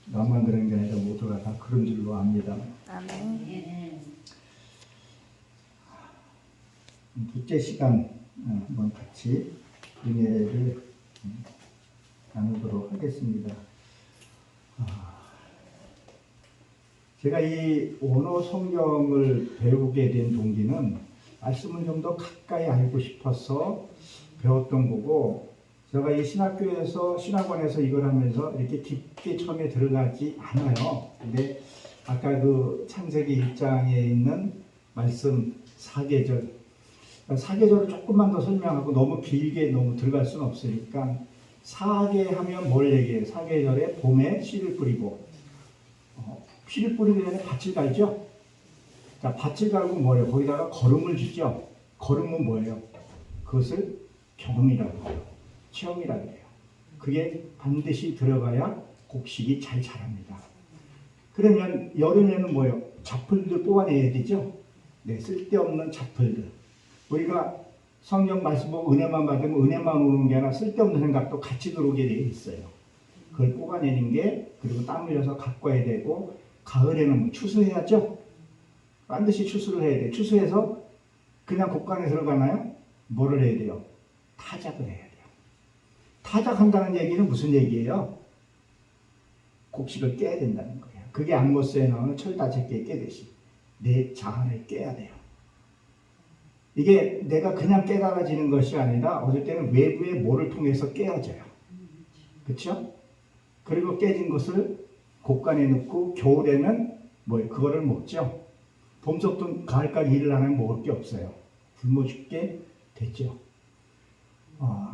나만 그런 게 아니라 모두가 다 그런 줄로 압니다. 아멘. 둘째 시간 한번 같이 은혜를 나누도록 하겠습니다. 제가 이 원어 성경을 배우게 된 동기는 말씀을 좀 더 가까이 알고 싶어서 배웠던 거고, 제가 이 신학원에서 이걸 하면서 이렇게 깊게 처음에 들어가지 않아요. 근데 아까 그 창세기 1장에 있는 말씀 4계절, 4계절을 조금만 더 설명하고 너무 길게 너무 들어갈 수는 없으니까 4계 하면 뭘 얘기해요? 4계절에 봄에 씨를 뿌리고, 씨를 뿌리기 전에 밭을 갈죠? 자, 밭을 갈고 뭐예요? 거기다가 거름을 짓죠? 거름은 뭐예요? 그것을 경험이라고 해요. 체험이라고 해요. 그게 반드시 들어가야 곡식이 잘 자랍니다. 그러면 여름에는 뭐예요? 잡풀들 뽑아내야 되죠? 네, 쓸데없는 잡풀들. 우리가 성경 말씀 보고 은혜만 받으면 은혜만 오는 게 아니라 쓸데없는 생각도 같이 들어오게 되어 있어요. 그걸 뽑아내는 게, 그리고 땀 흘려서 가꿔야 되고, 가을에는 뭐 추수해야죠? 반드시 추수를 해야 돼요. 추수해서 그냥 곡간에 들어가나요? 뭐를 해야 돼요? 타작을 해야 돼요. 타작한다는 얘기는 무슨 얘기예요? 곡식을 깨야 된다는 거예요. 그게 안모스에 나오는 철다제끼에 깨듯이 내 자아를 깨야 돼요. 이게 내가 그냥 깨달아지는 것이 아니라 어떨 때는 외부의 뭐를 통해서 깨어져요. 그렇죠? 그리고 깨진 것을 곡간에 넣고 겨울에는 뭐예요? 그거를 먹죠. 봄속도 가을까지 일을 안 하면 먹을 게 없어요. 굶어 죽게 됐죠.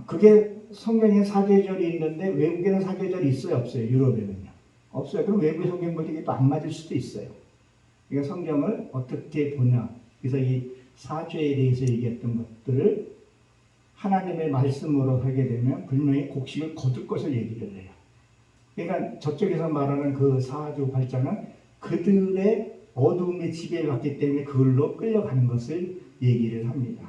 그게 성경에 사계절이 있는데 외국에는 사계절이 있어요? 없어요? 유럽에는요? 없어요. 그럼 외국의 성경 볼 때 이게 또 안 맞을 수도 있어요. 그러니까 성경을 어떻게 보냐. 그래서 이 사죄에 대해서 얘기했던 것들을 하나님의 말씀으로 하게 되면 분명히 곡식을 거둘 것을 얘기를 해요. 그러니까 저쪽에서 말하는 그 사주 발자는 그들의 어두움에 지배받기 때문에 그걸로 끌려가는 것을 얘기를 합니다.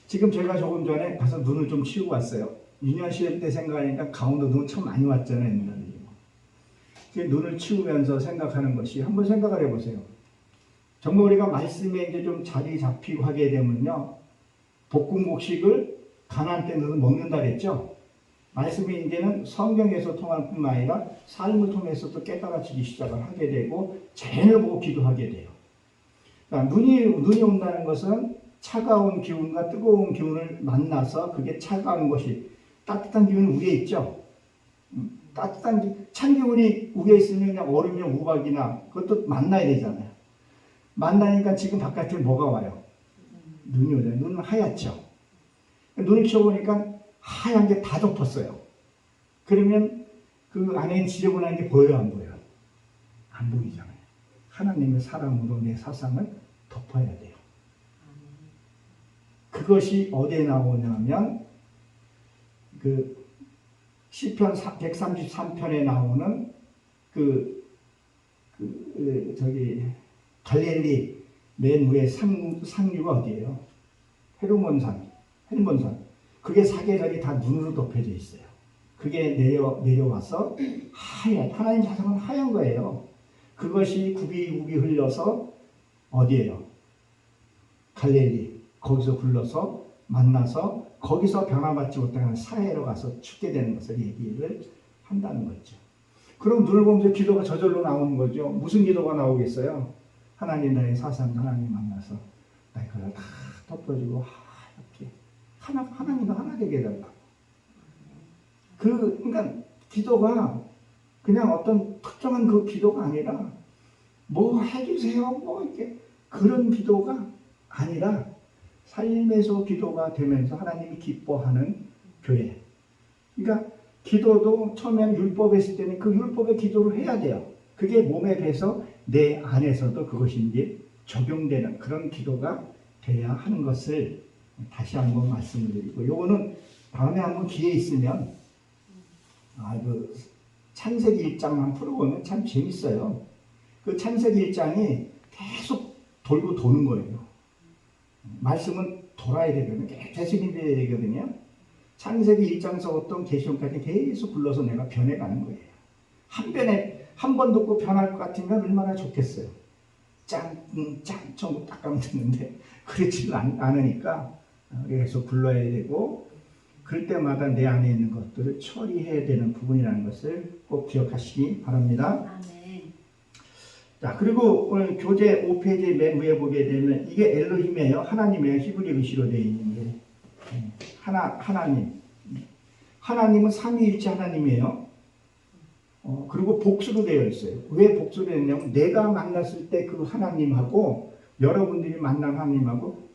지금 제가 조금 전에 가서 눈을 좀 치우고 왔어요. 유년 시험 때 생각하니까 강원도 눈 참 많이 왔잖아요. 옛날에. 눈을 치우면서 생각하는 것이, 한번 생각을 해보세요. 정말 우리가 말씀에 이제 좀 자리 잡히고 하게 되면요, 볶음 곡식을 가나안 때 넣어서 먹는다 그랬죠. 말씀이 이제는 성경에서 통할 뿐만 아니라 삶을 통해서도 깨달아지기 시작을 하게 되고 재능을 보고 기도하게 돼요. 그러니까 눈이 온다는 것은 차가운 기운과 뜨거운 기운을 만나서, 그게 차가운 것이 따뜻한 기운은 위에 있죠. 찬 기운이 위에 있으면 그냥 얼음이나 우박이나 그것도 만나야 되잖아요. 만나니까 지금 바깥에 뭐가 와요? 눈이 오잖아요. 눈은 하얗죠. 눈을 쳐보니까 하얀 게 다 덮었어요. 그러면 그 안에 지저분한 게 보여요, 안 보여요? 안 보이잖아요. 하나님의 사랑으로 내 사상을 덮어야 돼요. 그것이 어디에 나오냐면 그 시편 133편에 나오는 갈릴리 맨 위에 상류가 어디예요? 헤르몬산. 그게 사계절이 다 눈으로 덮여져 있어요. 그게 내려와서 하나님 사상은 하얀 거예요. 그것이 굽이굽이 흘려서 어디예요? 갈릴리. 거기서 굴러서 만나서 거기서 변화받지 못하는 사해로 가서 죽게 되는 것을 얘기를 한다는 거죠. 그럼 눈을 보면서 기도가 저절로 나오는 거죠. 무슨 기도가 나오겠어요? 하나님 나의 사상, 하나님 만나서 나의 그걸 다 덮어주고 이렇게 하나님과 하나 되게 해달라고. 그러니까 기도가 그냥 어떤 특정한 그 기도가 아니라 뭐 해주세요 뭐 이렇게 그런 기도가 아니라 삶에서 기도가 되면서 하나님이 기뻐하는 교회. 그러니까 기도도 처음에는 율법에 있을 때는 그 율법의 기도를 해야 돼요. 그게 몸에 배서 내 안에서도 그것이 이제 적용되는 그런 기도가 돼야 하는 것을 다시 한번 말씀을 드리고, 요거는 다음에 한번 기회 있으면 그 창세기 1장만 풀어보면 참 재밌어요. 그 창세기 1장이 계속 돌고 도는 거예요. 말씀은 돌아야 되거든요. 계속 돼야 되거든요. 창세기 1장서부터 계시록까지 계속 불러서 내가 변해가는 거예요. 한 번 듣고 변할 것 같으면 얼마나 좋겠어요. 전부 딱 가면 되는데 그렇지는 않으니까 계속 불러야 되고 그럴 때마다 내 안에 있는 것들을 처리해야 되는 부분이라는 것을 꼭 기억하시기 바랍니다. 아멘. 자, 그리고 오늘 교재 5페이지 맨 위에 보게 되면 이게 엘로힘이에요. 하나님이에요. 히브리 글씨로 되어 있는 게. 하나님. 하나님은 삼위일체 하나님이에요. 그리고 복수로 되어 있어요. 왜 복수로 되어 있냐면 내가 만났을 때 그 하나님하고 여러분들이 만난 하나님하고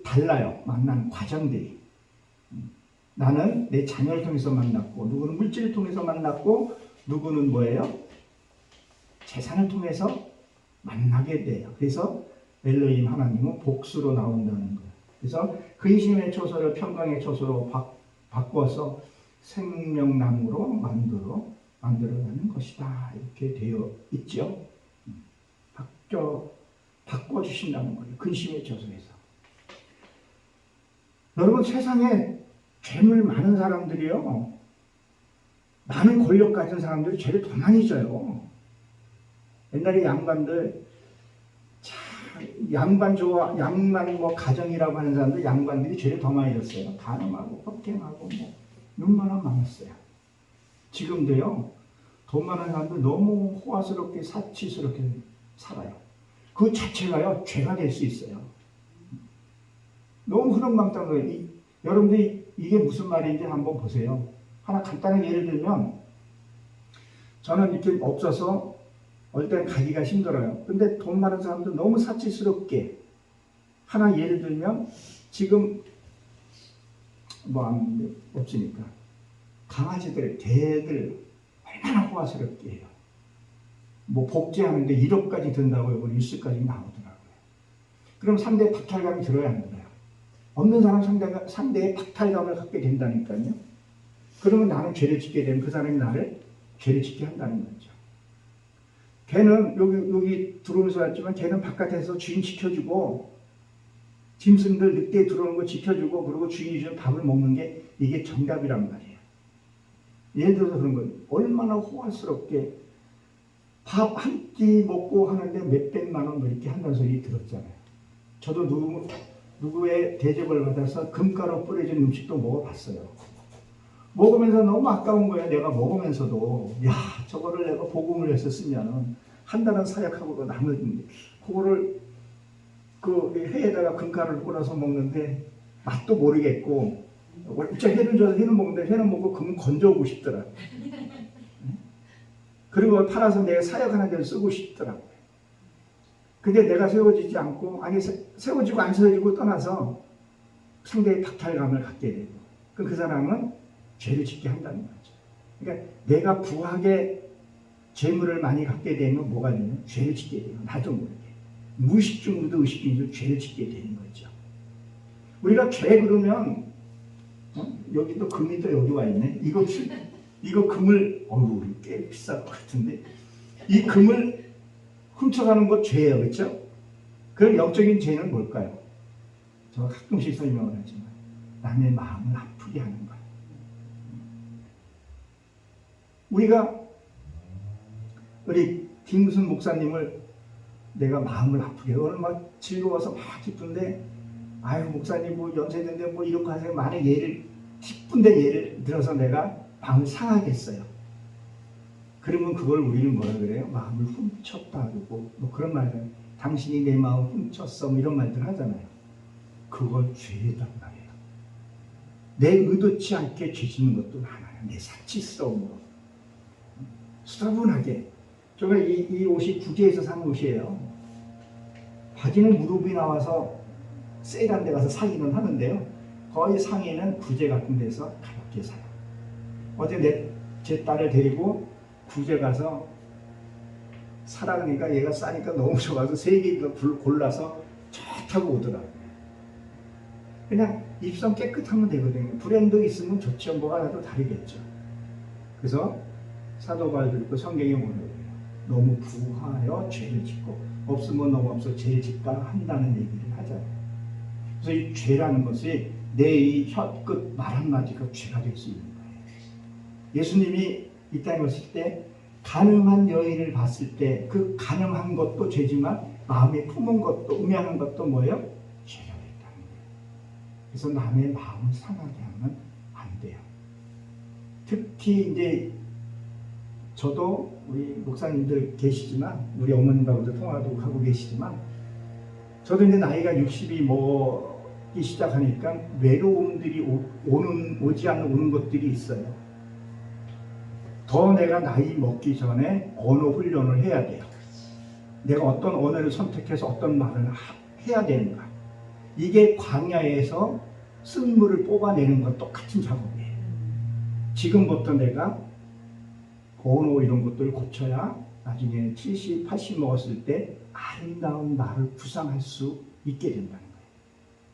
달라요. 만난 과정들이. 나는 내 자녀를 통해서 만났고 누구는 물질을 통해서 만났고 누구는 뭐예요? 재산을 통해서 만나게 돼요. 그래서 엘로힘 하나님은 복수로 나온다는 거예요. 그래서 근심의 초소를 평강의 초소로 바꿔서 생명나무로 만들어가는 것이다. 이렇게 되어 있죠. 바꿔주신다는 거예요. 근심의 초소에서. 여러분 세상에 죄물 많은 사람들이요. 많은 권력 가진 사람들이 죄를 더 많이 져요. 옛날에 양반들 양반 뭐 가정이라고 하는 사람들 양반들이 죄를 더 많이 졌어요. 간음하고 폭행하고 뭐 얼마나 많았어요. 지금도요. 돈 많은 사람들 너무 호화스럽게 사치스럽게 살아요. 그 자체가요 죄가 될 수 있어요. 너무 흐름망탕한 거예요. 여러분들이 이게 무슨 말인지 한번 보세요. 하나 간단한 예를 들면 저는 이렇게 없어서 어떨 때는 가기가 힘들어요. 근데 돈 많은 사람들 너무 사치스럽게 하나 예를 들면 지금 뭐 없으니까 강아지들, 개들 얼마나 호화스럽게 해요. 뭐 복제하는데 1억까지 든다고 이거 뉴스까지 나오더라고요. 그럼 상대의 박탈감이 들어야 안 들어요? 없는 사람 상대의 박탈감을 갖게 된다니까요. 그러면 나는 죄를 짓게 되면 그 사람이 나를 죄를 짓게 한다는 거죠. 걔는 여기 들어오면서 왔지만 걔는 바깥에서 주인 지켜주고 짐승들 늑대 들어오는 거 지켜주고 그리고 주인이 주는 밥을 먹는 게 이게 정답이란 말이에요. 예를 들어서 그런 거예요. 얼마나 호화스럽게 밥 한 끼 먹고 하는데 몇백만 원 뭐 이렇게 한다는 소리 들었잖아요. 저도 누구의 대접을 받아서 금가루 뿌려진 음식도 먹어봤어요. 먹으면서 너무 아까운 거예요. 내가 먹으면서도 야 저거를 내가 복음을 해서 쓰면은 한 달은 사역하고도 남은 그거를 그 회에다가 금가루를 뿌려서 먹는데 맛도 모르겠고 진짜 회를 줘서 회는 먹는데 회는 먹고 금은 건져오고 싶더라고요. 그리고 팔아서 내가 사역하는 데를 쓰고 싶더라고요. 근데 내가 세워지지 않고 아니 세워지고 안 세워지고 떠나서 상대의 박탈감을 갖게 되고 그 사람은 죄를 짓게 한다는 거죠. 그러니까 내가 부하게 재물을 많이 갖게 되면 뭐가 되면 죄를 짓게 돼요. 나도 모르게. 무의식 중으로도 의식 중으로도 죄를 짓게 되는 거죠. 우리가 죄 그러면 여기도 금이 또 여기 와 있네. 이거 금을 꽤 비쌀 것 같은데 이 금을 훔쳐가는 거 죄예요. 그렇죠? 그럼 영적인 죄는 뭘까요? 제가 가끔씩 설명을 하지만 남의 마음을 아프게 하는 거예요. 우리 김무순 목사님을 내가 마음을 아프게 해요. 오늘 막 즐거워서 막 기쁜데 아유 목사님 뭐 연세된데 뭐 이렇게 하세요. 만약 기쁜데 예를 들어서 내가 마음을 상하겠어요. 그러면 그걸 우리는 뭐라 그래요? 마음을 훔쳤다 그러고 뭐 그런 말들 당신이 내 마음 훔쳤어 뭐 이런 말들 하잖아요. 그걸 죄란 말이에요. 내 의도치 않게 죄 짓는 것도 하나요. 내 사치스러움으로 수다분하게. 제가 이 옷이 구제에서 산 옷이에요. 바지는 무릎이 나와서 세일한 데 가서 사기는 하는데요. 거의 상의는 구제 같은 데서 가볍게 사요. 어제 제 딸을 데리고 구제 가서 사라 그러니까 얘가 싸니까 너무 좋아서 3개 골라서 좋다고 오더라고요. 그냥 입성 깨끗하면 되거든요. 브랜드 있으면 좋죠. 뭐가 나도 다르겠죠. 그래서 사도 바울도 있고 성경에 보면 너무 부하여 죄를 짓고 없으면 너무 없어 죄를 짓다 한다는 얘기를 하잖아요. 그래서 이 죄라는 것이 내 이 혀끝 말 한마디가 죄가 될 수 있는 거예요. 예수님이 이 땅에 오실 때 가늠한 여인을 봤을 때 그 가늠한 것도 죄지만 마음에 품은 것도 음양한 것도 뭐예요? 죄가 됐다는 거예요. 그래서 남의 마음을 상하게 하면 안 돼요. 특히 이제 저도 우리 목사님들 계시지만 우리 어머님하고도 통화도 하고 계시지만 저도 이제 나이가 60이 먹기 시작하니까 외로움들이 오지 않는 오는 것들이 있어요. 더 내가 나이 먹기 전에 언어 훈련을 해야 돼요. 내가 어떤 언어를 선택해서 어떤 말을 해야 되는가. 이게 광야에서 쓴물을 뽑아내는 것 똑같은 작업이에요. 지금부터 내가 언어 이런 것들을 고쳐야 나중에 70, 80 먹었을 때 아름다운 말을 구상할 수 있게 된다는 거예요.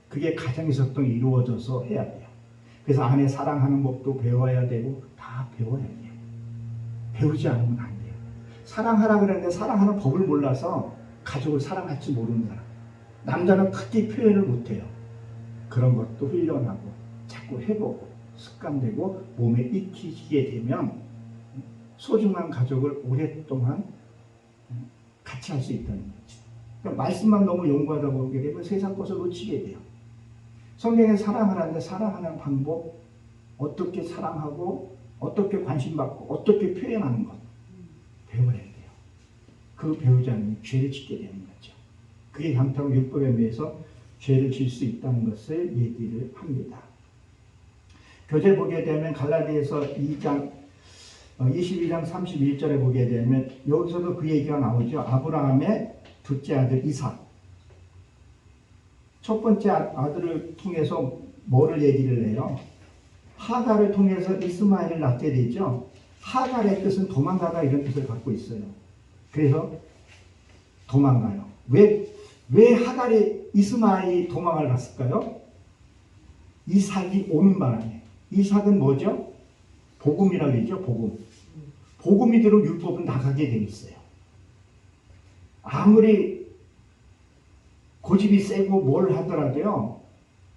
그게 가정에서 또 이루어져서 해야 돼요. 그래서 아내 사랑하는 법도 배워야 되고 다 배워야 돼요. 배우지 않으면 안 돼요. 사랑하라 그랬는데 사랑하는 법을 몰라서 가족을 사랑할지 모르는 사람. 남자는 특히 표현을 못해요. 그런 것도 훈련하고 자꾸 해보고 습관되고 몸에 익히게 되면 소중한 가족을 오랫동안 같이 할 수 있다는 거죠. 그러니까 말씀만 너무 연구하다 보게 되면 세상 것을 놓치게 돼요. 성경에 사랑하라는데 사랑하는 방법, 어떻게 사랑하고 어떻게 관심받고 어떻게 표현하는 것 배워야 돼요. 그 배우지 않으면 죄를 짓게 되는 거죠. 그게 강타로 율법에 의해서 죄를 질 수 있다는 것을 얘기를 합니다. 교재 보게 되면 갈라디아서 2장 22장 31절에 보게 되면 여기서도 그 얘기가 나오죠. 아브라함의 둘째 아들 이삭. 첫 번째 아들을 통해서 뭐를 얘기를 해요? 하갈을 통해서 이스마엘을 낳게 되죠. 하갈의 뜻은 도망가다 이런 뜻을 갖고 있어요. 그래서 도망가요. 왜 하갈이 이스마엘이 도망을 갔을까요? 이삭이 오는 바람에. 이삭은 뭐죠? 복음이라고 그러죠. 복음. 복음이 들어오면 율법은 나가게 돼 있어요. 아무리 고집이 세고 뭘 하더라도요.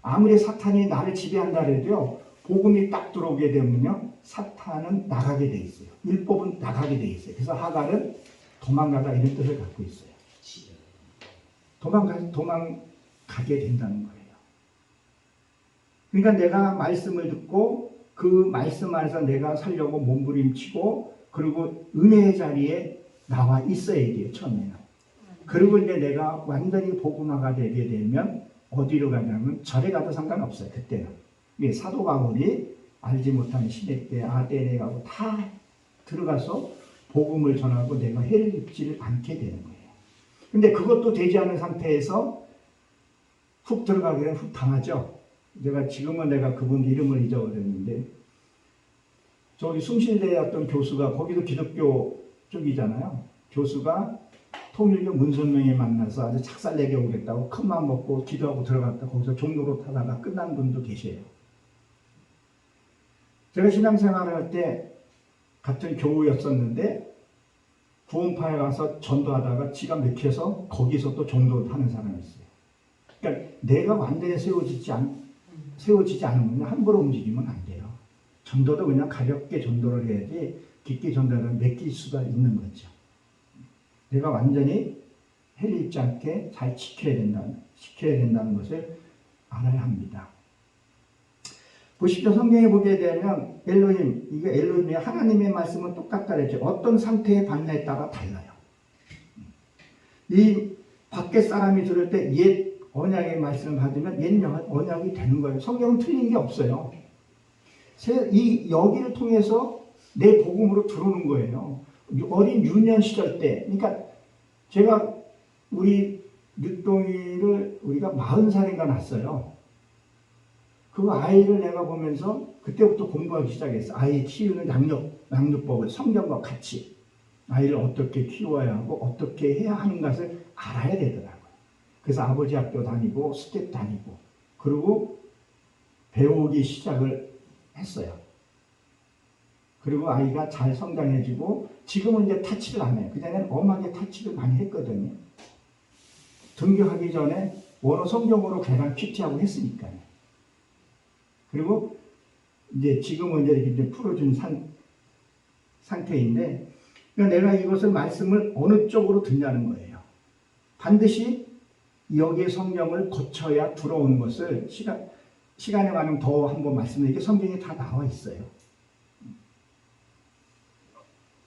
아무리 사탄이 나를 지배한다 해도요. 복음이 딱 들어오게 되면요. 사탄은 나가게 돼 있어요. 율법은 나가게 돼 있어요. 그래서 하갈은 도망가다 이런 뜻을 갖고 있어요. 도망가게 된다는 거예요. 그러니까 내가 말씀을 듣고 그 말씀 안에서 내가 살려고 몸부림치고 그리고 은혜의 자리에 나와 있어야 돼요. 처음에는. 그리고 이제 내가 완전히 복음화가 되게 되면 어디로 가냐면 절에 가도 상관없어요. 그때는. 사도 바울이 알지 못하는 시대 때 아테네 가고 다 들어가서 복음을 전하고 내가 해를 입지를 않게 되는 거예요. 근데 그것도 되지 않은 상태에서 훅 들어가게 되면 훅 당하죠. 지금은 내가 그분 이름을 잊어버렸는데 저기 숭실대의 어떤 교수가 거기도 기독교 쪽이잖아요. 교수가 통일교 문선명이 만나서 아주 착살내게 오겠다고 큰맘 먹고 기도하고 들어갔다 거기서 종로로 타다가 끝난 분도 계세요. 제가 신앙생활을 할 때 같은 교우였었는데 구원파에 가서 전도하다가 지가 맥혀서 거기서 또 전도 하는 사람이 있어요. 그러니까 내가 완전히 세워지지 않으면 함부로 움직이면 안 돼요. 전도도 그냥 가볍게 전도를 해야지 깊게 전도를 맥힐 수가 있는 거죠. 내가 완전히 해를 입지 않게 잘 지켜야 된다는 것을 알아야 합니다. 보십시오. 성경에 보게 되면 이게 엘로힘이 하나님의 말씀은 똑같다 그랬죠. 어떤 상태에 받냐에 따라 달라요. 이 밖에 사람이 들을 때 옛 언약의 말씀을 받으면 옛 언약이 되는 거예요. 성경은 틀린 게 없어요. 여기를 통해서 내 복음으로 들어오는 거예요. 어린 유년 시절 때, 그러니까 제가 우리 늦동이를 우리가 40살인가 낳았어요. 그 아이를 내가 보면서 그때부터 공부하기 시작했어. 아이 키우는 양육법을 성경과 같이 아이를 어떻게 키워야 하고 어떻게 해야 하는 것을 알아야 되더라고요. 그래서 아버지 학교 다니고 스텝 다니고 그리고 배우기 시작을 했어요. 그리고 아이가 잘 성장해지고 지금은 이제 타치를 안 해요. 그전에는 엄하게 타치를 많이 했거든요. 등교하기 전에 원어 성경으로 계란 PT하고 했으니까요. 그리고 이제 지금은 이제 풀어준 상태인데 그러니까 내가 이것을 말씀을 어느 쪽으로 듣냐는 거예요. 반드시 여기에 성경을 거쳐야 들어오는 것을 시간에 많으면 더 한번 말씀드리는 게 성경에 다 나와 있어요.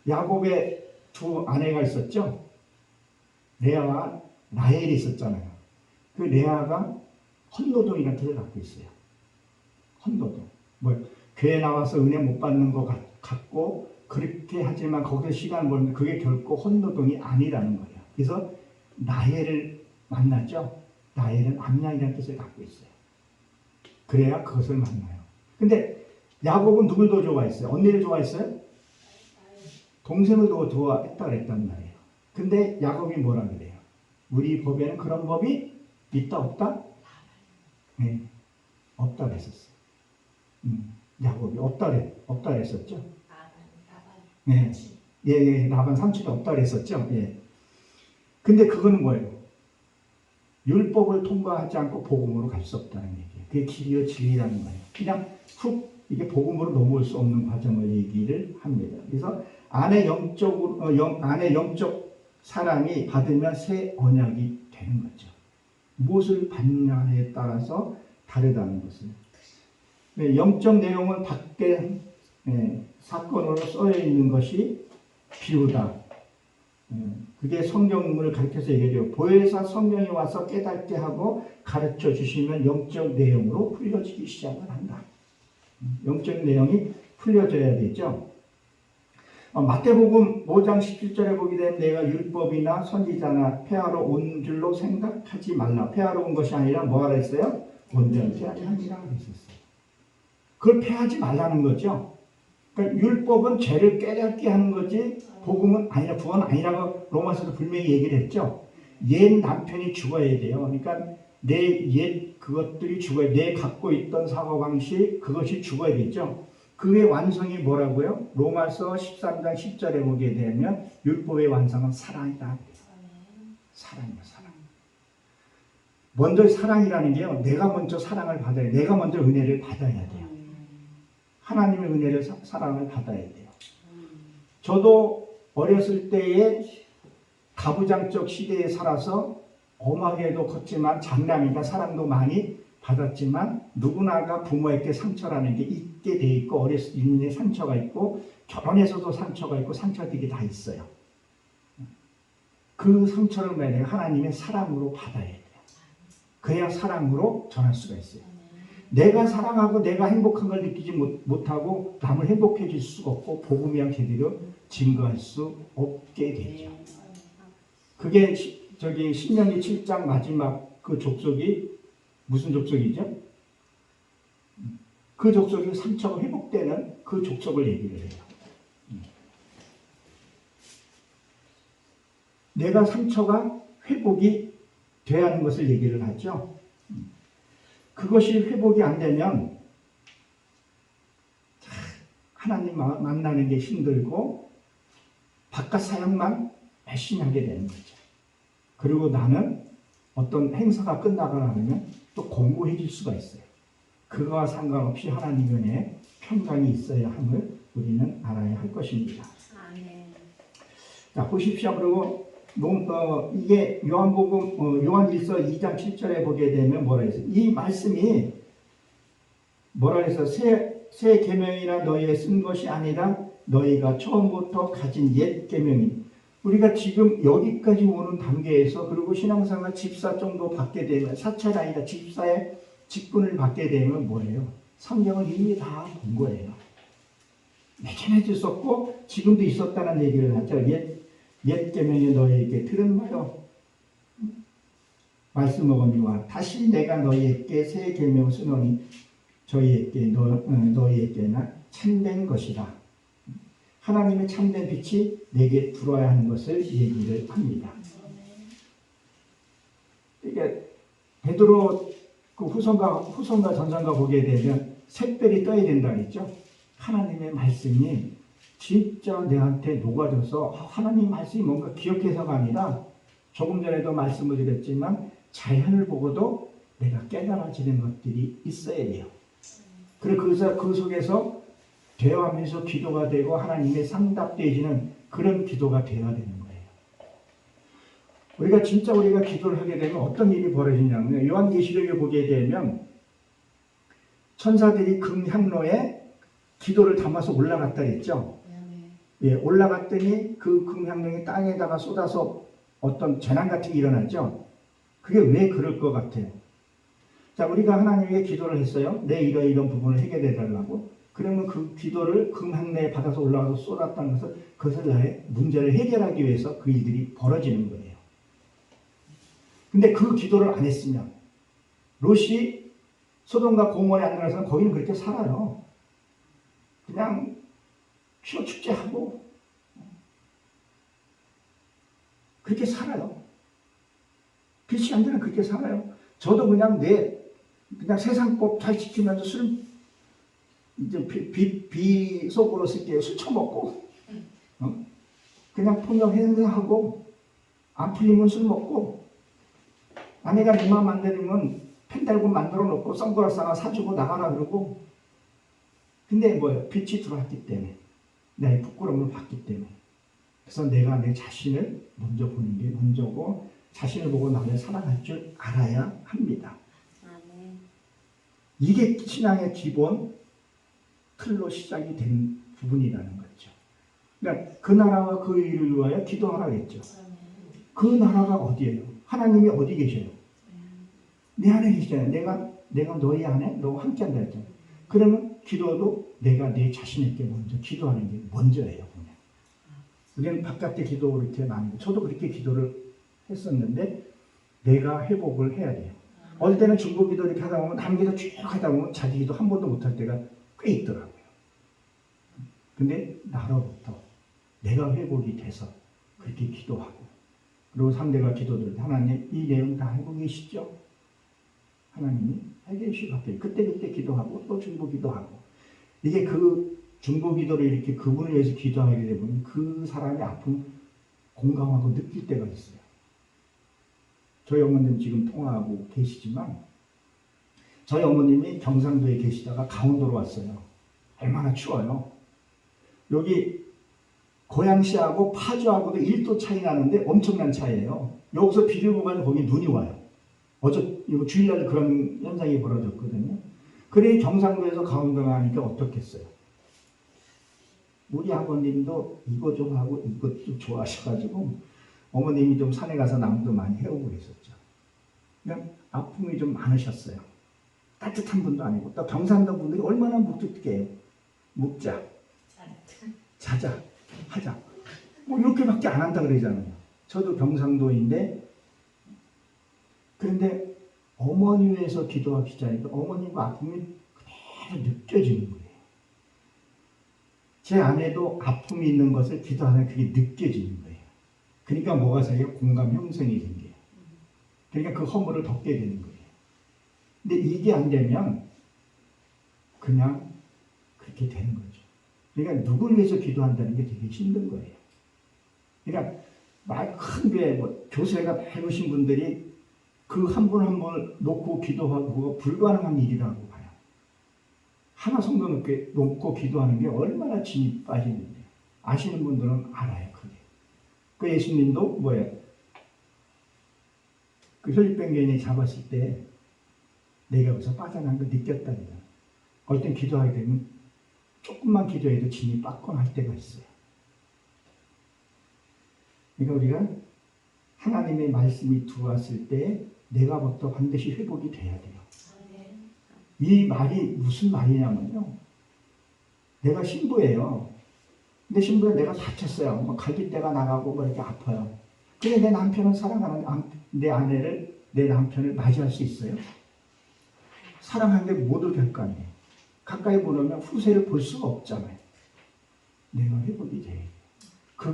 야곱의 두 아내가 있었죠. 레아와 라헬이 있었잖아요. 그 레아가 헌노동이라는 뜻을 갖고 있어요. 헌노동. 교회 나와서 은혜 못 받는 것 같고 그렇게 하지만 거기서 시간을 보내면 그게 결코 헌노동이 아니라는 거예요. 그래서 라헬을 만났죠. 라헬은 암양이라는 뜻을 갖고 있어요. 그래야 그것을 만나요. 근데 야곱은 누굴 더 좋아했어요? 언니를 좋아했어요? 동생을 더 좋아했다 그랬단 말이에요. 근데 야곱이 뭐라 그래요? 우리 법에는 그런 법이 있다 없다? 네, 없다 그랬었어요. 야곱이 없다 그랬었죠. 네, 예, 라반 삼촌이 없다 그랬었죠. 예. 근데 그거는 뭐예요? 율법을 통과하지 않고 복음으로 갈 수 없다는 얘기예요. 그게 길이요 진리라는 거예요. 그냥 훅 이게 복음으로 넘어올 수 없는 과정을 얘기를 합니다. 그래서 안에 영적 사람이 받으면 새 언약이 되는 거죠. 무엇을 받냐에 따라서 다르다는 것을. 네, 영적 내용은 밖에 사건으로 써여 있는 것이 비유다. 그게 성경을 가르쳐서 얘기해요. 보혜사 성령이 와서 깨닫게 하고 가르쳐 주시면 영적 내용으로 풀려지기 시작을 한다. 영적 내용이 풀려져야 되죠. 마태복음 5장 17절에 보게 되면 내가 율법이나 선지자나 폐하러 온 줄로 생각하지 말라. 폐하러 온 것이 아니라 뭐하라 했어요? 온전케 하리라 그랬었어요. 그걸 폐하지 말라는 거죠. 그러니까 율법은 죄를 깨닫게 하는 거지 복음은 아니라 구원 아니라고 로마서도 분명히 얘기를 했죠. 옛 남편이 죽어야 돼요. 그러니까 내 옛 그것들이 죽어야 내 갖고 있던 사고방식 그것이 죽어야 되죠. 그의 완성이 뭐라고요? 로마서 13장 10절에 보게 되면 율법의 완성은 사랑이다. 사랑이요, 사랑. 먼저 사랑이라는 게요. 내가 먼저 사랑을 받아야 돼요. 내가 먼저 은혜를 받아야 돼요. 하나님의 은혜를 사랑을 받아야 돼요. 저도 어렸을 때에 가부장적 시대에 살아서 엄하게도 컸지만 장남이니까 사랑도 많이 받았지만 누구나가 부모에게 상처라는 게 있게 돼 있고 어렸을 때 있는 상처가 있고 결혼해서도 상처가 있고 상처들이 다 있어요. 그 상처를 내가 하나님의 사랑으로 받아야 돼요. 그래야 사랑으로 전할 수가 있어요. 내가 사랑하고 내가 행복한 걸 느끼지 못하고 남을 행복해 줄 수가 없고 복음이랑 제대로 증거할 수 없게 되죠. 그게 신명기 7장 마지막 그 족속이 무슨 족속이죠? 그 족속이 상처가 회복되는 그 족속을 얘기를 해요. 내가 상처가 회복이 돼야 하는 것을 얘기를 하죠. 그것이 회복이 안 되면 하나님 만나는 게 힘들고 바깥 사역만 열심히 하게 되는 거죠. 그리고 나는 어떤 행사가 끝나고 나면 또 공고해질 수가 있어요. 그거와 상관없이 하나님의 은혜에 평강이 있어야 함을 우리는 알아야 할 것입니다. 자, 보십시오. 그리고 이게 요한복음 요한일서 2장 7절에 보게 되면 뭐라 했어요? 이 말씀이 뭐라 해서 새 계명이나 너희에 쓴 것이 아니라 너희가 처음부터 가진 옛 계명이 우리가 지금 여기까지 오는 단계에서 그리고 신앙생활 집사 정도 받게 되면 사찰이 아니라 집사의 직분을 받게 되면 뭐예요? 성경을 이미 다 본 거예요. 내게는 있었고 지금도 있었다는 얘기를 하죠. 옛 계명이 너희에게 들은 바요 말씀하거니와 다시 내가 너희에게 새 계명을 쓰노니 너희에게나 참된 것이라. 하나님의 참된 빛이 내게 들어와야 하는 것을 얘기를 합니다. 이게 베드로 그 후손과 전선과 보게 되면 샛별이 떠야 된다 그랬죠. 하나님의 말씀이 진짜 내한테 녹아져서 하나님 말씀이 뭔가 기억해서가 아니라 조금 전에도 말씀을 드렸지만 자연을 보고도 내가 깨달아지는 것들이 있어야 돼요. 그래서 그 속에서 대화하면서 기도가 되고 하나님의 상답되어지는 그런 기도가 되어야 되는 거예요. 우리가 진짜 우리가 기도를 하게 되면 어떤 일이 벌어지냐면 요한계시록에 보게 되면 천사들이 금향로에 기도를 담아서 올라갔다 그랬죠. 예, 올라갔더니 그 금향로이 땅에다가 쏟아서 어떤 재난 같은 게 일어났죠. 그게 왜 그럴 것 같아요? 자, 우리가 하나님에게 기도를 했어요. 내 이런 부분을 해결해 달라고. 그러면 그 기도를 금향로에 받아서 올라가서 쏟았다는 것은 그것을 나의 문제를 해결하기 위해서 그 일들이 벌어지는 거예요. 근데 그 기도를 안 했으면 롯이 소돔과 고모에 안 들어가서 거기는 그렇게 살아요. 그냥 추워 축제하고 그렇게 살아요. 크리스천들은 그렇게 살아요. 저도 그냥 그냥 세상법 잘 지키면서 이제 비 속으로 쓸게요. 술 처먹고, 그냥 폭력 행사하고, 안 풀리면 술 먹고, 아내가 내 마음 안 들으면 펜 달고 만들어 놓고, 선글라스 하나 사주고 나가라 그러고, 근데 뭐예요? 빛이 들어왔기 때문에, 나의 부끄러움을 받기 때문에. 그래서 내가 내 자신을 먼저 보는 게 먼저고, 자신을 보고 나를 사랑할 줄 알아야 합니다. 이게 신앙의 기본 틀로 시작이 된 부분이라는 거죠. 그러니까 그 나라와 그 일을 위하여 기도하라 했죠. 그 나라가 어디예요? 하나님이 어디 계셔요? 내 안에 계시잖아요. 내가 너희 안에 너와 함께 한다 했잖아요. 그러면 기도도 내가 내 자신에게 먼저 기도하는 게 먼저예요. 그냥. 우리는 바깥에 기도 이렇게 나누고 저도 그렇게 기도를 했었는데 내가 회복을 해야 돼요. 어떨 때는 중보기도 이렇게 하다 보면 남기도 쭉 하다 보면 자기 기도 한 번도 못할 때가 꽤 있더라고요. 근데 나로부터 내가 회복이 돼서 그렇게 기도하고 그리고 상대가 기도드릴 때 하나님 이 내용 다 알고 계시죠? 하나님이 알게 해주시고 그때 기도하고 또 중보기도하고 이게 그 중보기도를 이렇게 그분을 위해서 기도하게 되면 그 사람의 아픔 공감하고 느낄 때가 있어요. 저희 어머님 지금 통화하고 계시지만 저희 어머님이 경상도에 계시다가 강원도로 왔어요. 얼마나 추워요. 여기 고양시하고 파주하고도 1도 차이 나는데 엄청난 차이예요. 여기서 비를 보면 거기 눈이 와요. 이거 주일날 그런 현상이 벌어졌거든요. 그래 경상도에서 강원도 가니까 어떻겠어요? 우리 아버님도 이거 좀 하고 이것 좀 좋아하셔가지고 어머님이 좀 산에 가서 나무도 많이 해오고 계셨죠. 그냥 아픔이 좀 많으셨어요. 따뜻한 분도 아니고 또 경상도 분들이 얼마나 묵직해요. 묵자, 자자, 하자. 뭐 이렇게밖에 안 한다 그러잖아요. 저도 경상도인데 그런데 어머니 위해서 기도하기 시작하니까 어머님과 아픔이 그대로 느껴지는 거예요. 제 안에도 아픔이 있는 것을 기도하면 그게 느껴지는 거예요. 그러니까 뭐가 생겨요? 공감 형성이 생겨요. 그러니까 그 허물을 덮게 되는 거예요. 근데 이게 안 되면 그냥 그렇게 되는 거죠. 그러니까 누굴 위해서 기도한다는 게 되게 힘든 거예요. 그러니까 말 큰 교회, 교세가 밝으신 분들이 그 한 분 한 분을 놓고 기도하고 그거 불가능한 일이라고 봐요. 하나 성도 놓고 기도하는 게 얼마나 진이 빠지는데 아시는 분들은 알아요. 그게. 그 예수님도 뭐예요? 그 혈육병균이 잡았을 때 내가 여기서 빠져난 걸 느꼈다니까. 어떨 땐 기도하게 되면 조금만 기도해도 진이 빠끔할 때가 있어요. 그러니까 우리가 하나님의 말씀이 들어왔을 때 내가부터 반드시 회복이 돼야 돼요. 이 말이 무슨 말이냐면요. 내가 신부예요. 근데 신부에 내가 다쳤어요. 뭐 갈비뼈가 나가고 뭐 이렇게 아파요. 근데 내 남편은 사랑하는 내 아내를 내 남편을 맞이할 수 있어요? 사랑하는데 못 오게 거 아니에요. 가까이 보려면 후세를 볼 수가 없잖아요. 내가 회복이 돼. 그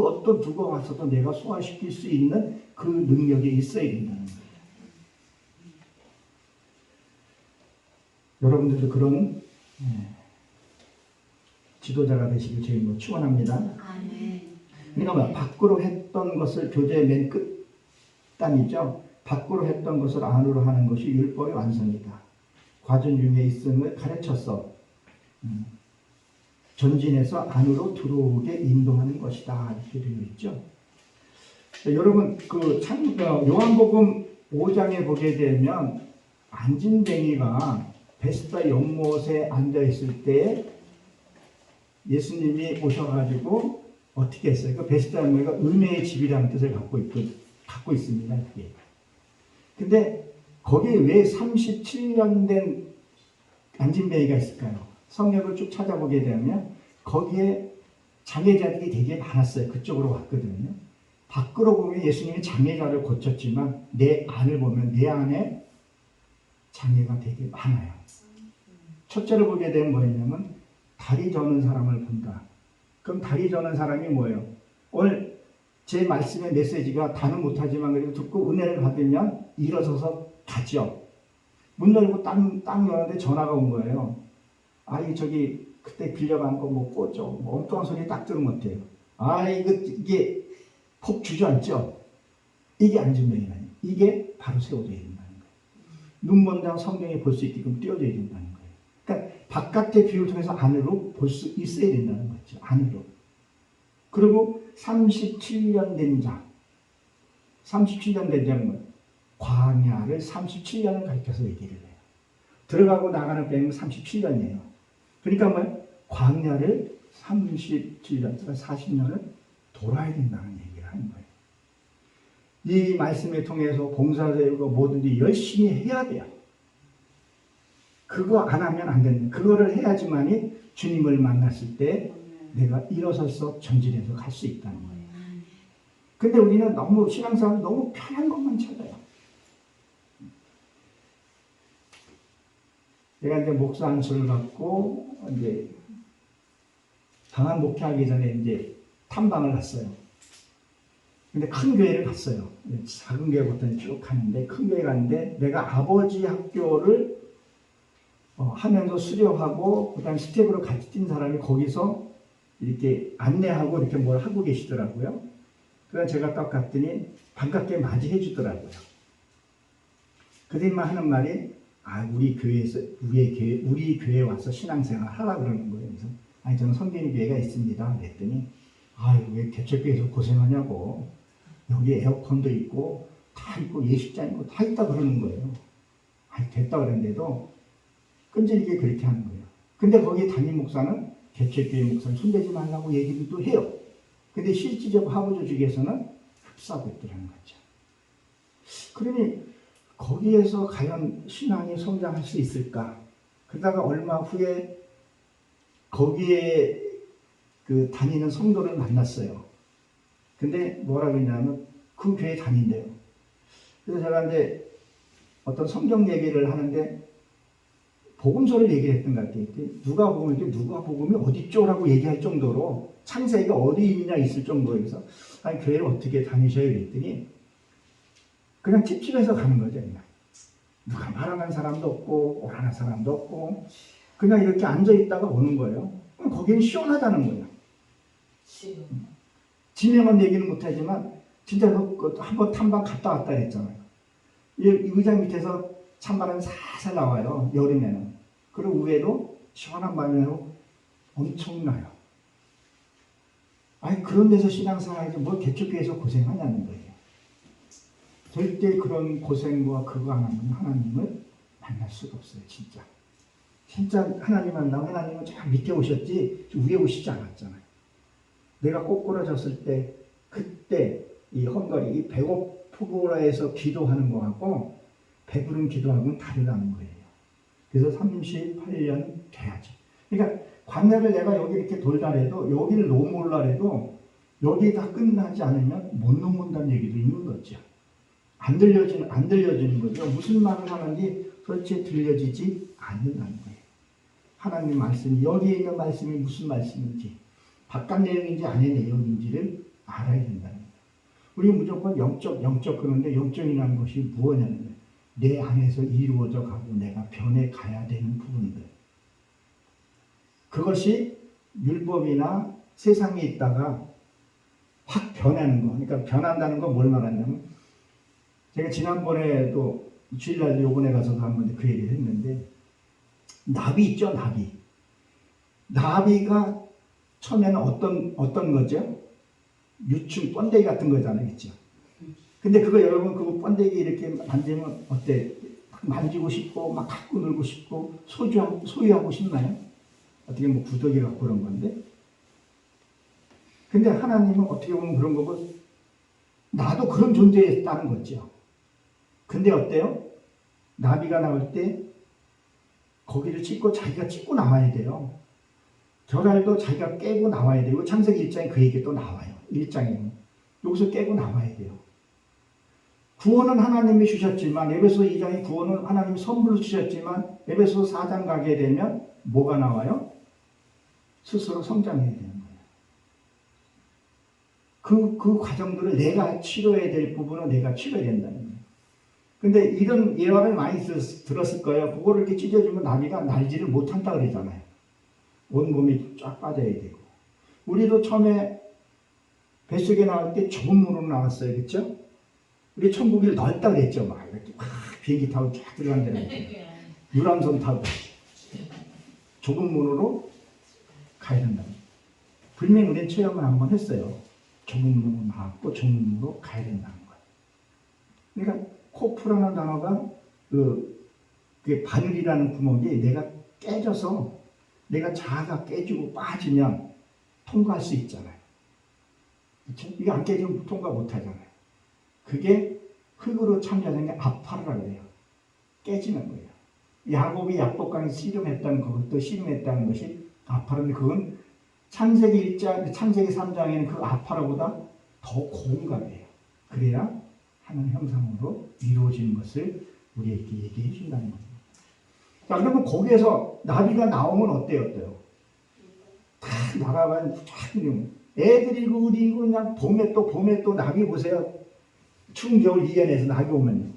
어떤 누가 와서도 내가 소화시킬 수 있는 그 능력이 있어야 된다는 거예요. 여러분들도 그런 지도자가 되시길 주님으로 축원합니다. 그러니까 밖으로 했던 것을 교제의 맨 끝단이죠. 밖으로 했던 것을 안으로 하는 것이 율법의 완성이다. 과정 중에 있음을 가르쳤어. 전진해서 안으로 들어오게 인도하는 것이다. 이렇게 되어 있죠. 여러분, 요한복음 5장에 보게 되면 안진뱅이가 베스다 연못에 앉아 있을 때 예수님이 오셔가지고 어떻게 했어요? 그 베스다 연못가 은혜의 집이라는 뜻을 갖고 있습니다. 그게. 근데 거기에 왜 37년 된 안진뱅이가 있을까요? 성경을 쭉 찾아보게 되면 거기에 장애자들이 되게 많았어요. 그쪽으로 왔거든요. 밖으로 보면 예수님이 장애자를 고쳤지만 내 안을 보면 내 안에 장애가 되게 많아요. 첫째로 보게 되면 뭐냐면 다리 저는 사람을 본다. 그럼 다리 저는 사람이 뭐예요? 오늘 제 말씀의 메시지가 다는 못하지만 그래도 듣고 은혜를 받으면 일어서서 가죠. 문 열고 땅 여는데 전화가 온 거예요. 아이 저기 그때 빌려간 거 뭐 꽂죠. 뭐 엉뚱한 소리 딱 들으면 어때요? 아 이게 폭 주저앉죠. 이게 안진뱅이라니. 이게 바로 세워져야 된다는 거예요. 눈먼다고 성경에 볼 수 있게끔 띄워져야 된다는 거예요. 그러니까 바깥의 뷰를 통해서 안으로 볼 수 있어야 된다는 거죠. 안으로. 그리고 37년 된 자. 37년 된 자는 뭐예요? 광야를 37년을 가리켜서 얘기를 해요. 들어가고 나가는 빼면 37년이에요. 그러니까 뭐예요? 광야를 37년, 40년을 돌아야 된다는 얘기를 하는 거예요. 이 말씀을 통해서 봉사되고 뭐든지 열심히 해야 돼요. 그거 안 하면 안 되는, 그거를 해야지만이 주님을 만났을 때 내가 일어서서 전진해서 갈 수 있다는 거예요. 근데 우리는 너무 신앙생활 너무 편한 것만 찾아요. 내가 이제 목사 안수를 받고 이제 방한 목회하기 전에 이제 탐방을 갔어요. 근데 큰 교회를 갔어요. 작은 교회부터 쭉 가는데 큰 교회 갔는데 내가 아버지 학교를 하면서 수료하고 그다음 스텝으로 같이 뛴 사람이 거기서 이렇게 안내하고 이렇게 뭘 하고 계시더라고요. 그래서 제가 딱 갔더니 반갑게 맞이해 주더라고요. 그들만 하는 말이 우리 교회에 와서 신앙생활 하라 그러는 거예요. 그래서 저는 성균이 교회가 있습니다. 그랬더니 왜 개척교회에서 고생하냐고. 여기 에어컨도 있고 다 있고 예식장 있고 다 있다 그러는 거예요. 됐다 그랬는데도 끈질기게 그렇게 하는 거예요. 근데 거기 담임 목사는 개척교회 목사는 손대지 말라고 얘기를 또 해요. 근데 실질적으로 하부조 쪽에서는 흡수하고 있더라는 거죠. 그러니 거기에서 과연 신앙이 성장할 수 있을까? 그러다가 얼마 후에 거기에 다니는 성도를 만났어요. 근데 뭐라 그러냐면 그 교회 다닌대요. 그래서 제가 이제 어떤 성경 얘기를 하는데 복음서를 얘기했던 것 같아요. 누가복음이 어디죠라고 얘기할 정도로 창세기가 어디 있느냐 있을 정도로 해서 교회를 어떻게 다니셔야 그랬더니 그냥 찝찝해서 가는 거죠. 그냥. 누가 말하는 사람도 없고 오라는 사람도 없고 그냥 이렇게 앉아있다가 오는 거예요. 그럼 거기는 시원하다는 거예요. 진행은 얘기는 못하지만 진짜 한번 탐방 갔다 왔다 했잖아요. 이 의자 밑에서 찬바람이 살살 나와요. 여름에는. 그리고 위에도 시원한 바람으로 엄청나요. 그런 데서 신앙생활하지 뭘 개척교회에서 고생하냐는 거예요. 절대 그런 고생과 그거 안 하면 하나님을 만날 수가 없어요. 진짜 하나님 만나면 하나님은 저 밑에 오셨지 위에 오시지 않았잖아요. 내가 꼬꾸라졌을 때 그때 이 헝가리 이 배고프고라 해서 기도하는 거하고 배부른 기도하고는 다르다는 거예요. 그래서 38년 돼야지. 그러니까 광야를 내가 여기 이렇게 돌다 해도 여기를 넘어올라 해도 여기 다 끝나지 않으면 못 넘는다는 얘기도 있는 거죠. 안 들려지는 거죠. 무슨 말을 하는지 도대체 들려지지 않는다는 거예요. 하나님 말씀이 여기에 있는 말씀이 무슨 말씀인지 바깥 내용인지 안의 내용인지를 알아야 된다는 거예요. 우리 무조건 영적 그런데 영적이라는 것이 무엇이냐면 내 안에서 이루어져 가고 내가 변해 가야 되는 부분들. 그것이 율법이나 세상에 있다가 확 변하는 거. 그러니까 변한다는 건 뭘 말하냐면 제가 지난번에도 주일날 요번에 가서도 한번 그 얘기를 했는데 나비 있죠, 나비. 나비가 처음에는 어떤 거죠? 유충 번데기 같은 거잖아요, 그렇죠? 근데 그거 여러분 그거 번데기 이렇게 만지면 어때? 만지고 싶고 막 갖고 놀고 싶고 소유하고 싶나요? 어떻게 뭐 구더기 갖고 그런 건데. 근데 하나님은 어떻게 보면 그런 거고 나도 그런 존재였다는 거죠. 근데 어때요? 나비가 나올 때 거기를 찢고 자기가 찢고 나와야 돼요. 겨랄도 자기가 깨고 나와야 되고 창세기 1장에 그 얘기 또 나와요. 1장에 여기서 깨고 나와야 돼요. 구원은 하나님이 주셨지만 에베소 2장의 구원은 하나님이 선물로 주셨지만 에베소 4장 가게 되면 뭐가 나와요? 스스로 성장해야 되는 거예요. 그 과정들을 내가 치료해야 될 부분은 내가 치료해야 된다는 거예요. 근데 이런 예화를 많이 들었을 거예요. 그거를 이렇게 찢어주면 나비가 날지를 못한다 그러잖아요. 온몸이 쫙 빠져야 되고. 우리도 처음에 뱃속에 나올 때 좁은 문으로 나왔어요. 그렇죠? 우리 천국이 넓다 그랬죠. 막 이렇게 막 비행기 타고 쫙 들어간다는 거예요. 유람선 타고 좁은 문으로 가야 된다. 분명히 우리는 체험을 한번 했어요. 좁은 문으로 나왔고 좁은 문으로 가야 된다는 거예요. 그러니까 코프라는 단어가 그 바늘이라는 구멍이 내가 깨져서 내가 자아가 깨지고 빠지면 통과할 수 있잖아요. 그렇죠? 이게 안 깨지면 통과 못 하잖아요. 그게 흙으로 참여하는 게 아파라고 해요. 깨지는 거예요. 야곱이 약복강에 씨름했다는 그것도 씨름했다는 것이 아파라는데 그건 창세기 1장, 창세기 3장에는 그 아파라보다 더 고운감이에요. 그래야 하나님 형상으로 이루어지는 것을 우리에게 얘기해 준다는 겁니다. 자, 그러면 거기에서 나비가 나오면 어때요? 다 나가면 애들이 우리 그냥 봄에 또 나비 보세요. 추운 겨울 이겨내서 나비 오면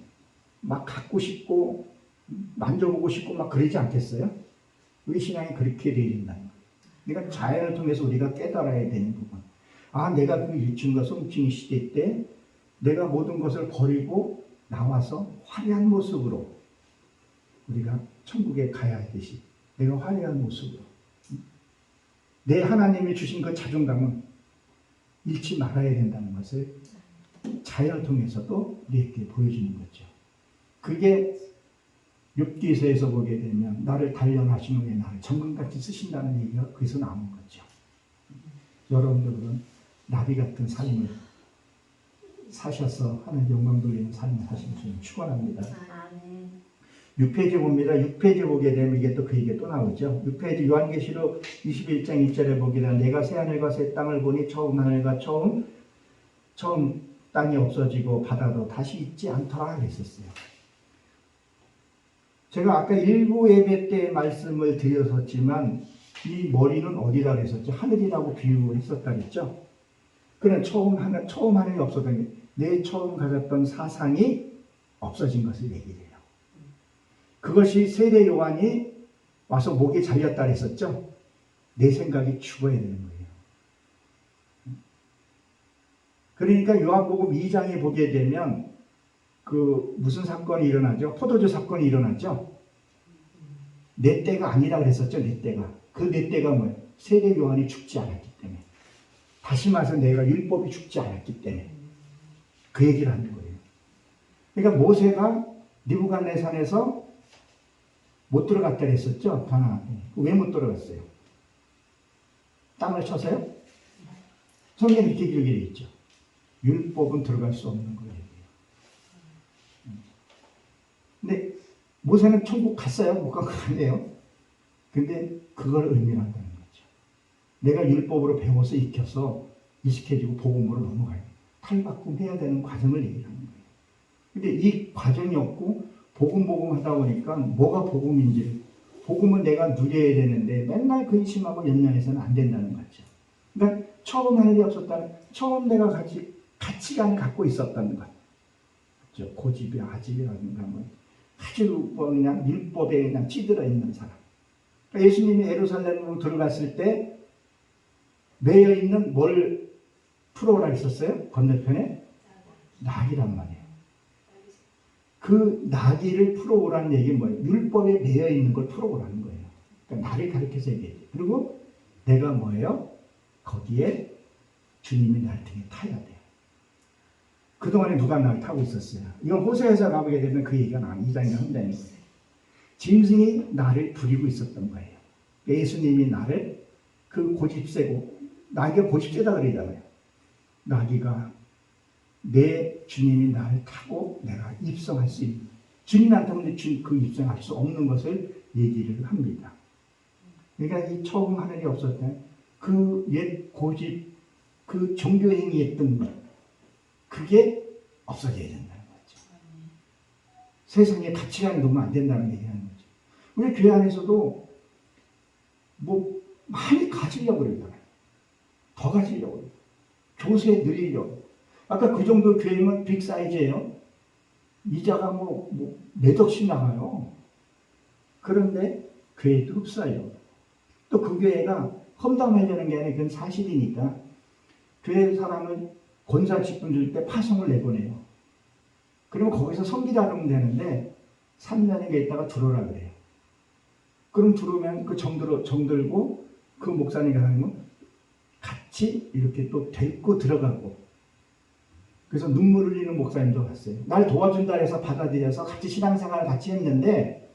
막 갖고 싶고 만져보고 싶고 막 그러지 않겠어요? 우리 신앙이 그렇게 되어 있다는 거예요. 그러니까 자연을 통해서 우리가 깨달아야 되는 부분. 아, 내가 그 유충과 송충이 시대 때 내가 모든 것을 버리고 나와서 화려한 모습으로 우리가 천국에 가야 하듯이 내가 화려한 모습으로 내 하나님이 주신 그 자존감은 잃지 말아야 된다는 것을 자연을 통해서도 우리에게 보여주는 거죠. 그게 욥기서에서 보게 되면 나를 단련하신 후에 나를 정금같이 쓰신다는 얘기가 거기서 나오는 거죠. 여러분들은 나비 같은 삶을 사셔서 하나님 영광 돌리는 삶을 사시는 줄 축원합니다. 6페이지 봅니다. 6페이지 보게 되면 이게 또 그 얘기 또 나오죠. 6페이지 요한계시록 21장 1절에 보게 되면 내가 새 하늘과 새 땅을 보니 처음 하늘과 처음 땅이 없어지고 바다도 다시 있지 않더라 그랬었어요. 제가 아까 일부 예배 때 말씀을 드렸었지만 이 머리는 어디다 그랬었죠? 하늘이라고 비유했었다 그랬죠? 그는 처음 하늘이 없었던 게 내 처음 가졌던 사상이 없어진 것을 얘기해요. 그것이 세례 요한이 와서 목에 잘렸다 그랬었죠? 내 생각이 죽어야 되는 거예요. 그러니까 요한복음 2장에 보게 되면 그 무슨 사건이 일어나죠? 포도주 사건이 일어나죠? 내 때가 아니라 그랬었죠? 내 때가. 그 내 때가 뭐예요? 세례 요한이 죽지 않았기 때문에. 다시 말해서 내가 율법이 죽지 않았기 때문에. 그 얘기를 하는 거예요. 그러니까 모세가 느부갓네살에서 못 들어갔다 그랬었죠? 가나안에. 왜 못 들어갔어요? 땅을 쳐서요? 성경에 이렇게 기록이 되어 있죠. 율법은 들어갈 수 없는 거예요. 근데 모세는 천국 갔어요? 못 간 거 아니에요? 근데 그걸 의미한다는 거죠. 내가 율법으로 배워서 익혀서 이식해지고 복음으로 넘어가요. 탈바꿈해야 되는 과정을 얘기하는 거예요. 근데 이 과정이 없고 복음 하다 보니까 뭐가 복음인지 복음은 내가 누려야 되는데 맨날 근심하고 연연해서는 안 된다는 거죠. 그러니까 처음 하늘이 없었다는 처음 내가 가치관을 갖고 있었다는 것. 그렇죠? 고집이 아집이라든가 뭐 아주 그냥 율법에 그냥 찌들어 있는 사람. 그러니까 예수님이 예루살렘으로 들어갔을 때 매여 있는 뭘 풀어오라 했었어요? 건너편에 낙이란 말이에요. 그 나귀를 풀어오라는 얘기는 뭐예요? 율법에 매여 있는 걸 풀어오라는 거예요. 그러니까 나를 가리켜서 얘기해요. 그리고 내가 뭐예요? 거기에 주님이 날 등에 타야 돼요. 그동안에 누가 날 타고 있었어요? 이건 호세에서 가보게 되면 그 얘기가 나와요. 2장이나 3장인 거예요. 짐승이 나를 부리고 있었던 거예요. 예수님이 나를 그 고집세고, 나에게 고집세다 그러잖아요. 나귀가 내 주님이 나를 타고 내가 입성할 수 있는, 주님한테는 그 입성할 수 없는 것을 얘기를 합니다. 그러니까 이 처음 하늘이 없을 때 그 옛 고집, 그 종교행위했던 것, 그게 없어져야 된다는 거죠. 세상에 가치관이 너무 안 된다는 얘기하는 거죠. 우리 교회 안에서도 뭐 많이 가지려고 그러잖아요. 더 가지려고 그래요. 교세 늘리려고. 아까 그 정도 교회면 빅 사이즈예요. 이자가 몇 억씩 나가요. 그런데 교회도 흡사해요. 또 그 교회가 험담하려는 게 아니라 그건 사실이니까 교회 사람은 권사 직분 줄 때 파송을 내보내요. 그러면 거기서 섬기다 그러면 되는데 3년인가 있다가 들어오라 그래요. 그럼 들어오면 그 정들고 그 목사님이 하는 건 같이 이렇게 또 데리고 들어가고, 그래서 눈물 흘리는 목사님도 봤어요. 날 도와준다 해서 받아들여서 같이 신앙생활을 같이 했는데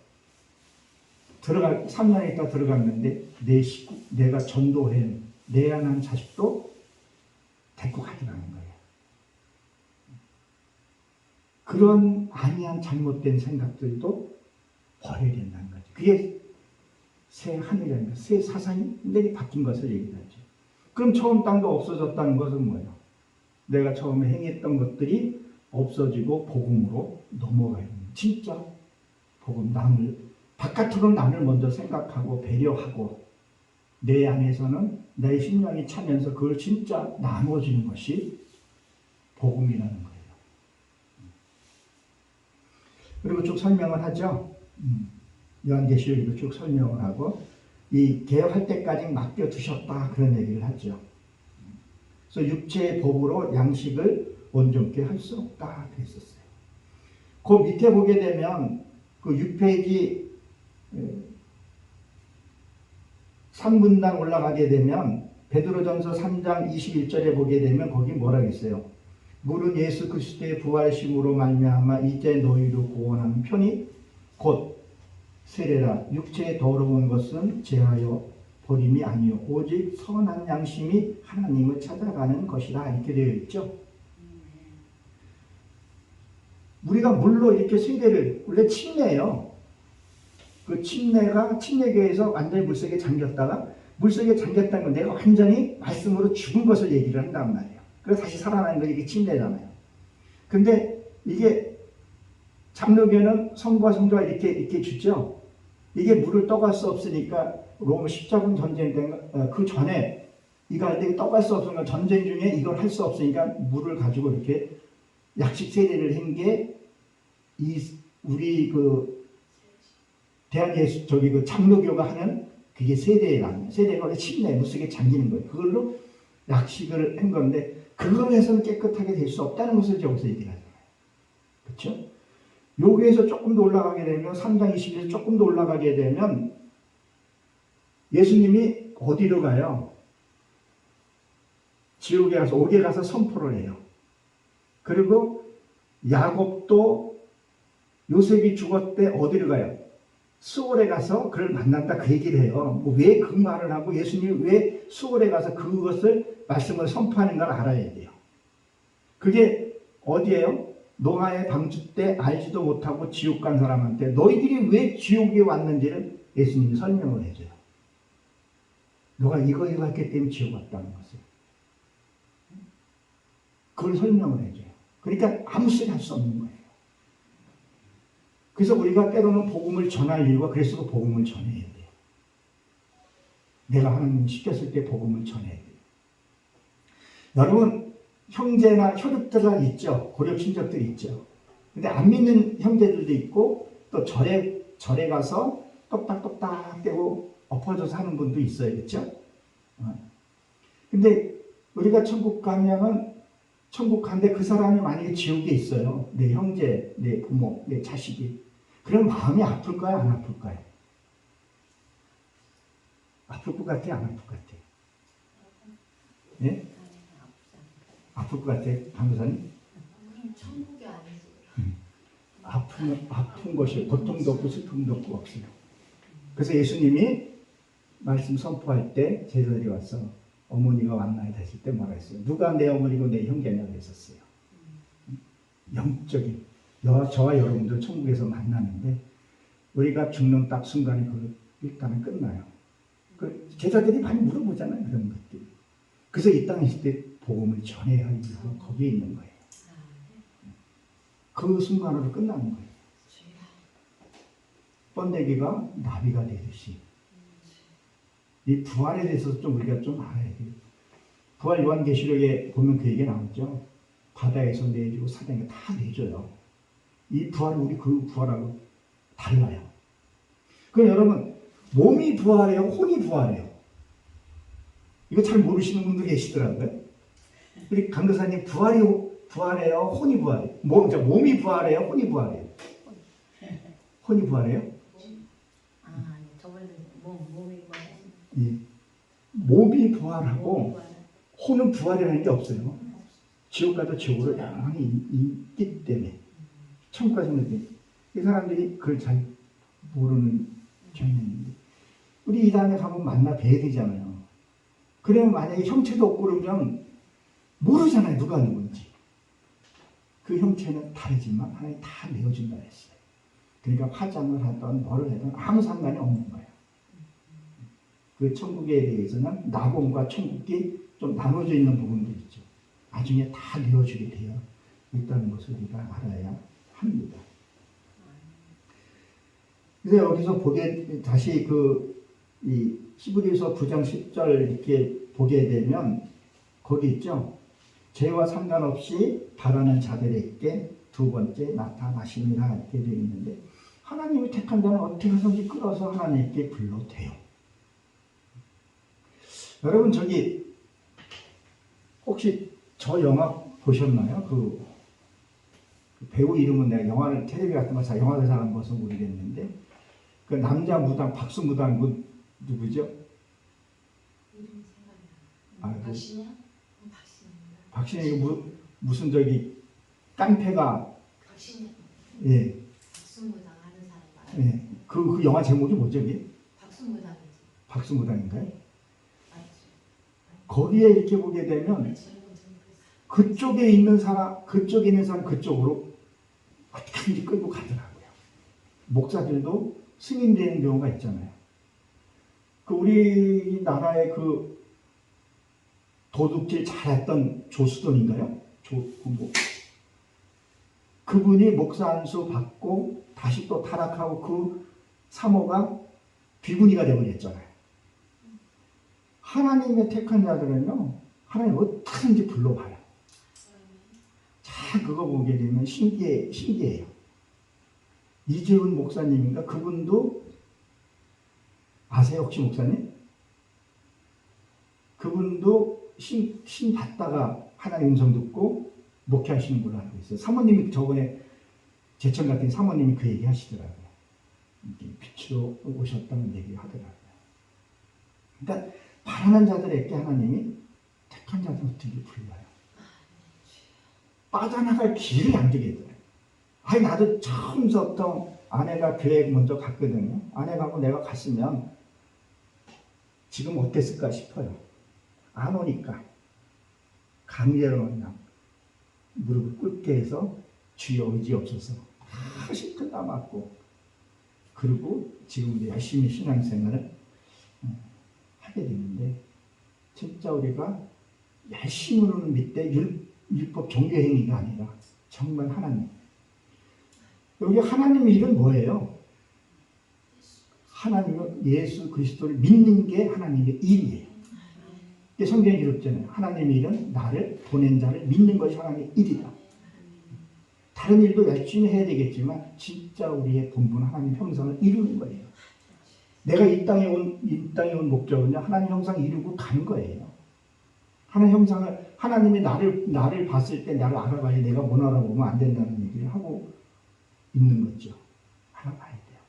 3년 있다 들어갔는데 내 식구, 내가 전도해 내야 난 자식도 데리고 가져가는 거예요. 그런 아니한 잘못된 생각들도 버려야 된다는 거죠. 그게 새 하늘이라는 거, 새 사상이 완전히 바뀐 것을 얘기하죠. 그럼 처음 땅도 없어졌다는 것은 뭐예요? 내가 처음에 행했던 것들이 없어지고 복음으로 넘어가요. 진짜 복음, 바깥으로 남을 먼저 생각하고 배려하고 내 안에서는 내 심령이 차면서 그걸 진짜 나눠주는 것이 복음이라는 거예요. 그리고 쭉 설명을 하죠. 요한계시록으로 쭉 설명을 하고 이 개혁할 때까지 맡겨두셨다 그런 얘기를 하죠. 그래서 육체의 법으로 양식을 온전케 할 수 없다 그랬었어요. 그 밑에 보게 되면 그 6페이지 3분단 올라가게 되면 베드로전서 3장 21절에 보게 되면 거기 뭐라 했어요? 물은 예수 그리스도의 부활심으로 말미암아 이제 너희를 구원하는 편이 곧 세례라. 육체에 더러운 것은 제하여 버림이 아니요 오직 선한 양심이 하나님을 찾아가는 것이다 이렇게 되어 있죠. 우리가 물로 이렇게 세례를, 원래 침례예요. 그 침례교에서 완전히 물속에 잠겼다가 물속에 잠겼다는 건 내가 완전히 말씀으로 죽은 것을 얘기를 한단 말이에요. 그래서 다시 살아나는 게 이게 침례잖아요. 근데 이게 장로교는 성부와 성자가 이렇게 주죠. 이게 물을 떠갈 수 없으니까 로마 십자군 전쟁 때 그 전에 이거 할 때 떠갈 수 없으니까 전쟁 중에 이걸 할 수 없으니까 물을 가지고 이렇게 약식 세례를 한 게 우리 그 대한예수 그 장로교가 하는 그게 세례라는, 세례가 원래 침례 물속에 잠기는 거예요. 그걸로 약식을 한 건데 그걸 해서는 깨끗하게 될 수 없다는 것을 여기서 얘기하잖아요. 그렇죠? 여기에서 조금 더 올라가게 되면 3장 20에서 조금 더 올라가게 되면 예수님이 어디로 가요? 지옥에 가서 옥에 가서 선포를 해요. 그리고 야곱도 요셉이 죽었을 때 어디로 가요? 수월에 가서 그를 만났다 그 얘기를 해요. 왜 그 말을 하고 예수님이 왜 수월에 가서 그것을 말씀을 선포하는 걸 알아야 돼요. 그게 어디예요? 노아의 방주 때 알지도 못하고 지옥 간 사람한테 너희들이 왜 지옥에 왔는지를 예수님이 설명을 해줘요. 너가 이거 했기 때문에 지옥 왔다는 것을. 그걸 설명을 해줘요. 그러니까 아무 소리 할 수 없는 거예요. 그래서 우리가 때로는 복음을 전할 이유가 그래서 복음을 전해야 돼요. 내가 하나님 시켰을 때 복음을 전해야 돼요. 여러분 형제나 혈육들 있죠. 고려 친척들 있죠. 근데 안 믿는 형제들도 있고 또 절에 가서 똑딱똑딱 떼고 엎어져서 하는 분도 있어요. 그렇죠? 근데 우리가 천국 가면은 천국 간데 그 사람이 만약에 지옥에 있어요. 내 형제, 내 부모, 내 자식이. 그럼 마음이 아플까요? 안 아플까요? 아플 것 같아요? 안 아플 것 같아요? 예? 아플 것 같아, 강도사님? 천국이 아니지. 아픈 것이 고통도 없고 슬픔도 없고 없어요. 그래서 예수님이 말씀 선포할 때 제자들이 와서 어머니가 왔나이다 했을 때 뭐라 했어요? 누가 내 어머니고 내 형제냐고 했었어요. 영적인 저와 여러분들 천국에서 만나는데 우리가 죽는 딱 순간에 그 일단은 끝나요. 그 제자들이 많이 물어보잖아요, 그런 것들. 그래서 이 땅에 있을 때 복음을 전해야 할 이유가 거기에 있는 거예요. 그 순간으로 끝나는 거예요. 번데기가 나비가 되듯이 이 부활에 대해서 좀 우리가 좀 알아야 돼요. 부활 요한계시록에 보면 그 얘기 나오죠. 바다에서 내주고 사당에 다 내줘요. 이 부활은 우리 그 부활하고 달라요. 그럼 여러분 몸이 부활해요? 혼이 부활해요? 이거 잘 모르시는 분들 계시더라고요. 우리 강도사님 부활해요? 혼이 부활해요? 몸이 부활해요? 혼이 부활해요? 혼이 부활해요? 저번에 몸이 부활해. 예. 몸이 부활하고 혼은 부활이라는 게 없어요. 지옥 가도 지옥으로 영원히 있기 때문에 천국 가시는데 이 사람들이 그걸 잘 모르는 경향인데 우리 이 땅에 가면 만나 뵈야 되잖아요. 그러면 만약에 형체도 없고 그러면 모르잖아요, 누가 누군지. 그 형체는 다르지만 하나님 다 내어준다 했어요. 그러니까 화장을 하든 뭐를 하든 아무 상관이 없는 거예요. 그 천국에 대해서는 낙원과 천국이 좀 나눠져 있는 부분도 있죠. 나중에 다 내어주게 되어 있다는 것을 우리가 알아야 합니다. 그래서 여기서 보게 다시 이 히브리서 9장 10절 이렇게 보게 되면 거기 있죠. 죄와 상관없이 바라는 자들에게 두 번째 나타나시니라 이렇게 되어 있는데 하나님이 택한 자는 어떻게 해서든지 끌어서 하나님께 불러대요. 여러분 저기 혹시 저 영화 보셨나요? 그 배우 이름은 내가 영화를 텔레비 같은 거 영화를 잘 안 봐서 모르겠는데 그 남자 무당 박수 무당 그 누구죠? 이름 생각나. 박신영? 박신영이 무슨 저기 깡패가 박신영. 예. 박수무당 하는 사람 말이야. 예. 그 영화 제목이 뭐죠? 이게? 박수무당이지. 박수무당인가요? 맞지. 거기에 이렇게 보게 되면 그쪽에 있는 사람 그쪽으로 어떻게든지 끌고 가더라고요. 목사들도 승인되는 경우가 있잖아요. 그 우리나라의 그 도둑질 잘했던 조수돈인가요? 그분이 목사 안수 받고 다시 또 타락하고 그 사모가 비구니가 되어버렸잖아요. 하나님의 택한 자들은요, 하나님 어떻게든지 불러봐요. 자, 그거 보게 되면 신기해요. 이재훈 목사님인가? 그분도 아세요, 혹시 목사님? 그분도 신 받다가 하나님 음성 듣고 목회하시는 걸로 알고 있어요. 사모님이 저번에 제천 같은 사모님이 그 얘기 하시더라고요. 빛으로 오셨다는 얘기 하더라고요. 그러니까 바라는 자들에게 하나님이 택한 자들 어떻게 불러요. 빠져나갈 길을 안 주게 해요. 아니 나도 처음부터 아내가 교회 먼저 갔거든요. 아내가고 내가 갔으면 지금 어땠을까 싶어요. 안 오니까 강제로 그냥 무릎을 꿇게 해서 주여 의지 없어서 다 실컷 다 맞고 그리고 지금 우리 열심히 신앙생활을 하게 되는데 진짜 우리가 열심으로는 밑에 율법 종교 행위가 아니라 정말 하나님 여기 하나님의 일은 뭐예요? 하나님은 예수 그리스도를 믿는 게 하나님의 일이에요. 성경에 기록되잖아요. 하나님의 일은 나를 보낸 자를 믿는 것이 하나님의 일이다. 다른 일도 열심히 해야 되겠지만 진짜 우리의 본분은 하나님 형상을 이루는 거예요. 내가 이 땅에 온 목적은요. 하나님 형상 이루고 간 거예요. 하나님이 나를 봤을 때 나를 알아봐야 내가 못 알아보면 안 된다는 얘기를 하고 있는 거죠. 알아봐야 돼요.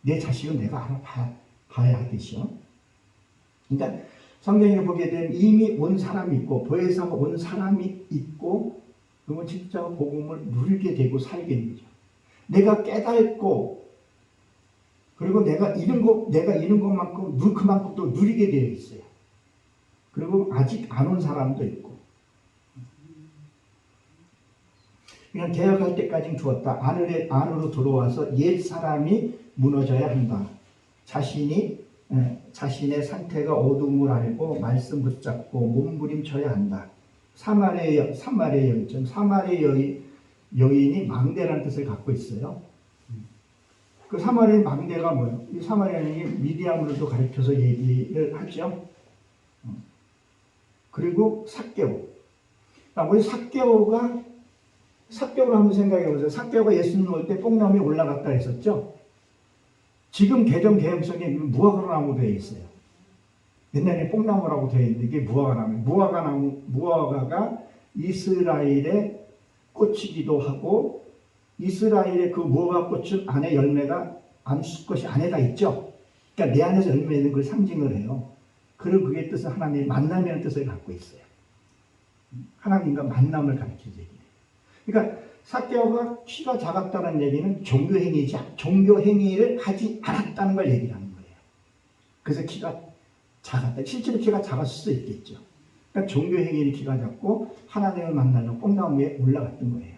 내 자식은 내가 알아봐야 하듯이요. 그러니까 성경에 보게 되면 이미 온 사람이 있고 보혜사가 온 사람이 있고 그러면 진짜 복음을 누리게 되고 살게 되는 거죠. 내가 깨닫고 그리고 내가 잃은 것만큼 그만큼 또 누리게 되어 있어요. 그리고 아직 안 온 사람도 있고 그냥 개혁할 때까지는 주었다. 안으로 들어와서 옛 사람이 무너져야 한다. 자신의 상태가 어둠을 알고 말씀 붙잡고 몸부림쳐야 한다. 사마리아 여인, 사마리아 여인이 망대라는 뜻을 갖고 있어요. 그 사마리아 망대가 뭐예요? 이 사마리아인이 미디암으로도 가르쳐서 얘기를 하죠. 그리고 삭개오. 우리 삭개오를 한번 생각해 보세요. 삭개오가 예수님 올 때 뽕나무에 올라갔다 했었죠. 지금 개정성에 무화과나무 되어 있어요. 옛날에 뽕나무라고 되어 있는데 이게 무화과나무. 무화과가 이스라엘의 꽃이기도 하고 이스라엘의 그 무화과 꽃은 안에 열매가 암수꽃이 안에다 있죠. 그러니까 내 안에서 열매 있는 걸 상징을 해요. 그리고 그게 뜻은 하나님의 만남이라는 뜻을 갖고 있어요. 하나님과 만남을 가르치는 얘기예요. 그러니까 삭개오가 키가 작았다는 얘기는 종교 행위를 하지 않았다는 걸 얘기하는 거예요. 그래서 키가 작았다. 실제로 키가 작았을 수도 있겠죠. 그러니까 종교 행위는 키가 작고 하나님을 만나려고 뽕나무에 올라갔던 거예요.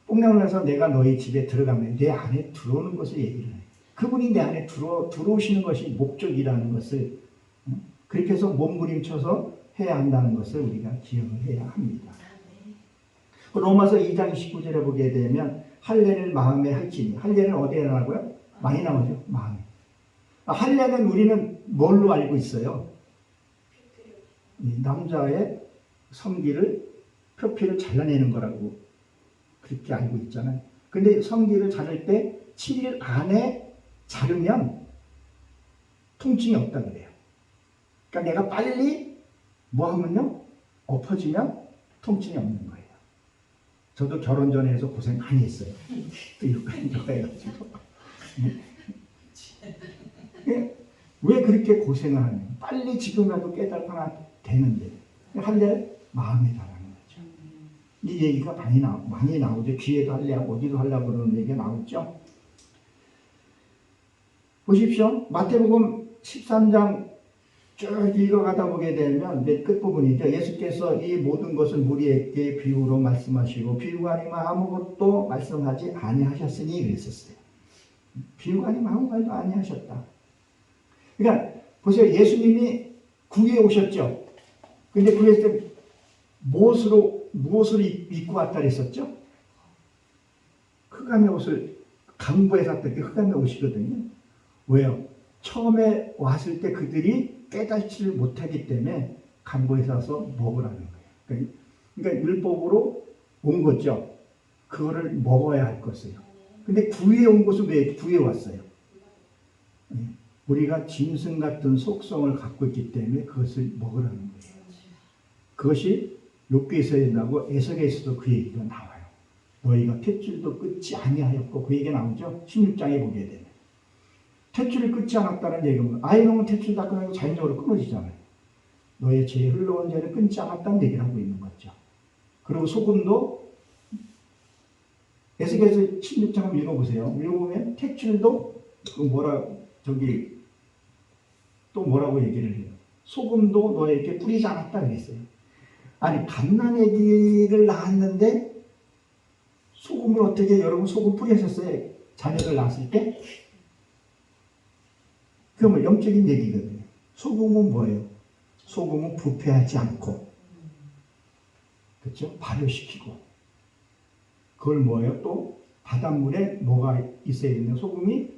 뽕나무에서 내가 너희 집에 들어가면 내 안에 들어오는 것을 얘기를 해요. 그분이 내 안에 들어오시는 것이 목적이라는 것을 그렇게 해서 몸부림쳐서 해야 한다는 것을 우리가 기억을 해야 합니다. 로마서 2장 29절에 보게 되면 할례를 마음에 할지니 할례는 어디에 나오고요? 많이 나오죠. 마음에. 할례는 우리는 뭘로 알고 있어요? 남자의 성기를 표피를 잘라내는 거라고 그렇게 알고 있잖아요. 근데 성기를 자를 때 7일 안에 자르면 통증이 없다 그래요. 그러니까 내가 빨리 뭐 하면요? 엎어지면 통증이 없는 거예요. 저도 결혼 전에 해서 고생 많이 했어요. 또 이거 해가지고. 왜 그렇게 고생을 하냐면 빨리 지금이라도 깨달아야 되는데 할례 마음에 달하는 거죠. 이 얘기가 많이 나오죠. 귀에도 할례하고 어디도 하려고 그러는 얘기가 나오죠. 보십시오. 마태복음 13장 쭉 읽어가다 보게 되면 맨 끝부분이죠. 예수께서 이 모든 것을 무리에게 비유로 말씀하시고 비유가 아니면 아무것도 말씀하지 아니하셨으니 그랬었어요. 비유가 아니면 아무 말도 아니하셨다. 그러니까 보세요. 예수님이 구유에 오셨죠. 근데 구유에 때 무엇을 입고 왔다 그랬었죠? 흑암의 옷을 강보에 샀을 때 흑암의 옷이거든요. 왜요? 처음에 왔을 때 그들이 깨닫지를 못하기 때문에 강보에 사서 먹으라는 거예요. 그러니까 율법으로 온 거죠. 그거를 먹어야 할 것이에요. 근데 구유에 온 것은 왜 구유에 왔어요? 우리가 짐승 같은 속성을 갖고 있기 때문에 그것을 먹으라는 거예요. 그것이 욥기에서 된다고 에서에서도 그 얘기가 나와요. 너희가 탯줄도 끊지 아니하였고 그 얘기가 나오죠. 16장에 보게 되면. 탯줄을 끊지 않았다는 얘기는 아이놈은 탯줄 다 끊어도 자연적으로 끊어지잖아요. 너의 죄에 흘러온 죄를 끊지 않았다는 얘기를 하고 있는 거죠. 그리고 소금도 에스겔서 16장 한번 읽어보세요. 읽어보면 탯줄도 또 뭐라고 얘기를 해요. 소금도 너에게 뿌리지 않았다 그랬어요. 아니 갓난아기를 낳았는데 소금을 어떻게 여러분 소금 뿌리셨어요? 자녀를 낳았을 때? 그러면 영적인 얘기거든요. 소금은 뭐예요? 소금은 부패하지 않고 그렇죠? 발효시키고 그걸 뭐예요? 또 바닷물에 뭐가 있어야 되냐? 소금이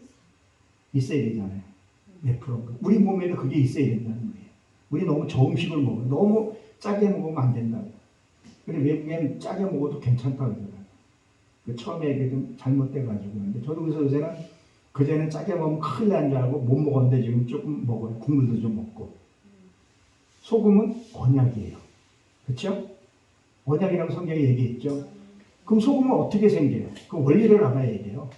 있어야 되잖아요. 몇 프로인가? 우리 몸에도 그게 있어야 된다는 거예요. 우리 너무 저음식을 먹어요. 너무 짜게 먹으면 안 된다고. 근데 외국엔 짜게 먹어도 괜찮다고 그러더라고요. 처음에 이게 좀 잘못돼가지고. 근데 저도 그래서 요새는 그전에는 짜게 먹으면 큰일 난 줄 알고 못 먹었는데 지금 조금 먹어요. 국물도 좀 먹고. 소금은 언약이에요. 그렇죠? 언약이라고 성경에 얘기했죠. 그럼 소금은 어떻게 생겨요? 그 원리를 알아야 돼요.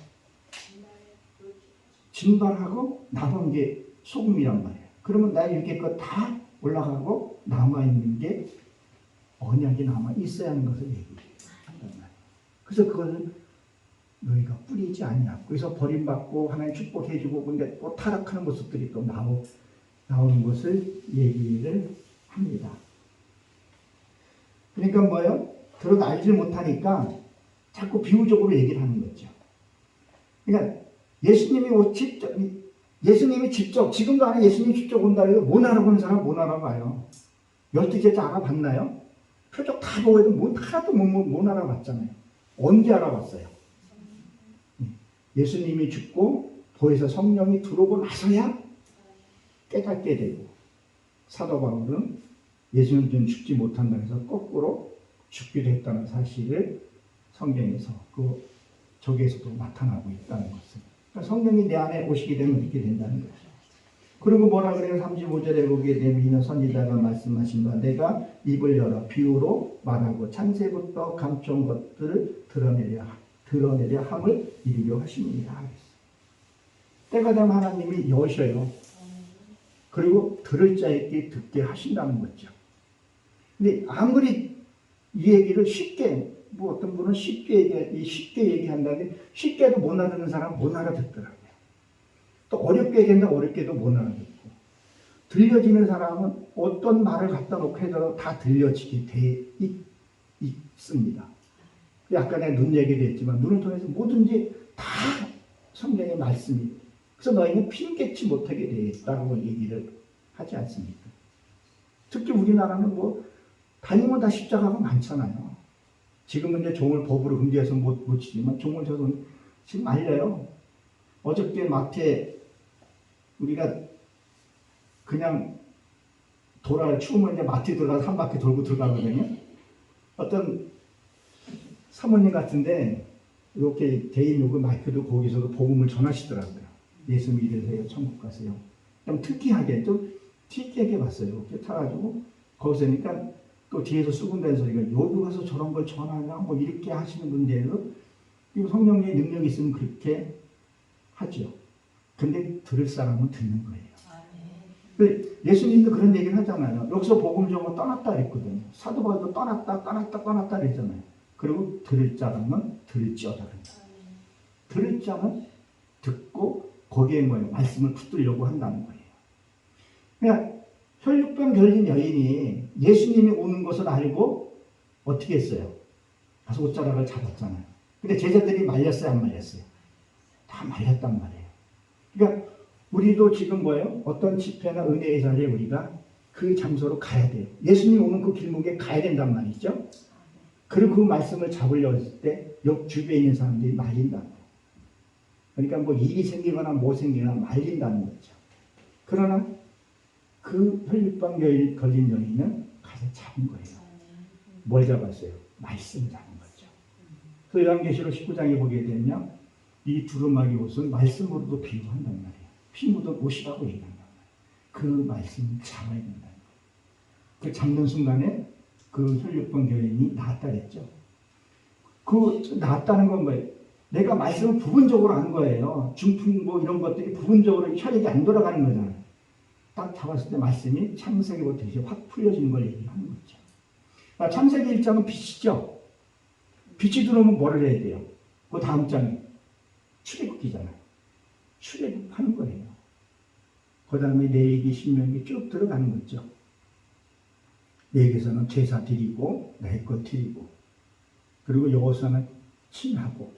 진발하고 나온 게 소금이란 말이에요. 그러면 나 이게 거 다 올라가고 남아있는 게 언약이 남아 있어야 하는 것을 얘기한단 말이에요. 그래서 그것은 너희가 뿌리지 않냐. 그래서 버림받고 하나님 축복해주고 근데 또 타락하는 모습들이 또 나오는 것을 얘기를 합니다. 그러니까 뭐예요? 들어도 알지 못하니까 자꾸 비유적으로 얘기를 하는 거죠. 그러니까 예수님이 직접 지금도 안에 예수님이 직접 온다 해도 못 알아보는 사람 못 알아봐요. 12제자 알아봤나요? 표적 다 보고 해도 하나도 못 알아봤잖아요. 언제 알아봤어요? 예수님이 죽고 보혜사 성령이 들어오고 나서야 깨닫게 되고, 사도 바울은 예수님은 죽지 못한다 해서 거꾸로 죽기도 했다는 사실을 성경에서 그 저기에서도 나타나고 있다는 것을. 그러니까 성령이 내 안에 오시게 되면 이렇게 된다는 거죠. 그리고 뭐라 그래요? 35절에 보게 되면 이는 선지자가 말씀하신 바 내가 입을 열어 비유로 말하고 창세부터 감춰온 것들을 드러내려 함을 이루려 하십니다. 때가 되면 하나님이 여셔요. 그리고 들을 자에게 듣게 하신다는 거죠. 근데 아무리 이 얘기를 쉽게, 뭐 어떤 분은 쉽게 얘기한다는데 쉽게도 못 알아듣는 사람은 못 알아듣더라고요. 또 어렵게 얘기한다 어렵게도 못 알아듣고, 들려지는 사람은 어떤 말을 갖다 놓고 해도 다 들려지게 돼 있습니다. 아까 내가 눈 얘기도 했지만 눈을 통해서 뭐든지 다 성경의 말씀이, 그래서 너희는 핑계치 못하게 되었다고 얘기를 하지 않습니까? 특히 우리나라는 뭐 다니면 다 십자가가 많잖아요. 지금은 이제 종을 법으로 금지해서 못 치지만 종을 저도 지금 알려요. 어저께 마트에 우리가 그냥 추우면 이제 마트에 들어가서 한 바퀴 돌고 들어가거든요. 어떤 사모님 같은데 이렇게 개인 요금 마이크도 거기서도 복음을 전하시더라고요. 예수 믿으세요, 천국 가세요. 좀 특이하게 봤어요. 이렇게 타가지고 거기서 니까 또 뒤에서 수군대는 소리가 여기 가서 저런 걸 전하냐 뭐 이렇게 하시는 분들도 성령의 능력이 있으면 그렇게 하죠. 근데 들을 사람은 듣는 거예요. 예수님도 그런 얘기를 하잖아요. 여기서 복음 전고 떠났다 그랬거든요. 사도 바울도 떠났다 그랬잖아요. 그리고 들을 사람은 들을지어다. 들을 자는 듣고 거기에 뭐예요? 말씀을 붙들려고 한다는 거예요. 그러니까 혈육병 걸린 여인이 예수님이 오는 것을 알고 어떻게 했어요? 가서 옷자락을 잡았잖아요. 근데 제자들이 말렸어요, 안 말렸어요? 다 말렸단 말이에요. 그러니까 우리도 지금 뭐예요? 어떤 집회나 은혜의 자리에 우리가 그 장소로 가야 돼요. 예수님 오는 그 길목에 가야 된단 말이죠. 그리고 그 말씀을 잡으려고 했을 때 옆 주변에 있는 사람들이 말린다는 거예요. 그러니까 뭐 일이 생기거나 뭐 생기거나 말린다는 거죠. 그러나 그 혈육병 걸린 여인은 가서 잡은 거예요. 뭘 잡았어요? 말씀을 잡은 거죠. 그 요한계시록 19장에 보게 되면 이 두루마기 옷은 말씀으로도 비유한단 말이에요. 피 묻은 옷이라고 얘기한단 말이에요. 그 말씀을 잡아야 된다는 거예요. 그 잡는 순간에 그 혈육병 여인이 나았다 그랬죠. 그 나았다는 건 뭐예요? 내가 말씀을 부분적으로 한 거예요. 중풍 뭐 이런 것들이 부분적으로 혈액이 안 돌아가는 거잖아요. 딱 잡았을 때 말씀이 창세기부터 이제 확 풀려지는 걸 얘기하는 거죠. 창세기 1장은 빛이죠. 빛이 들어오면 뭐를 해야 돼요? 그 다음 장이 출애굽기잖아요. 출애굽하는 거예요. 그 다음에 레위기, 신명기 쭉 들어가는 거죠. 레위기에서는 제사 드리고 내 것 드리고, 그리고 여호수아는 침하고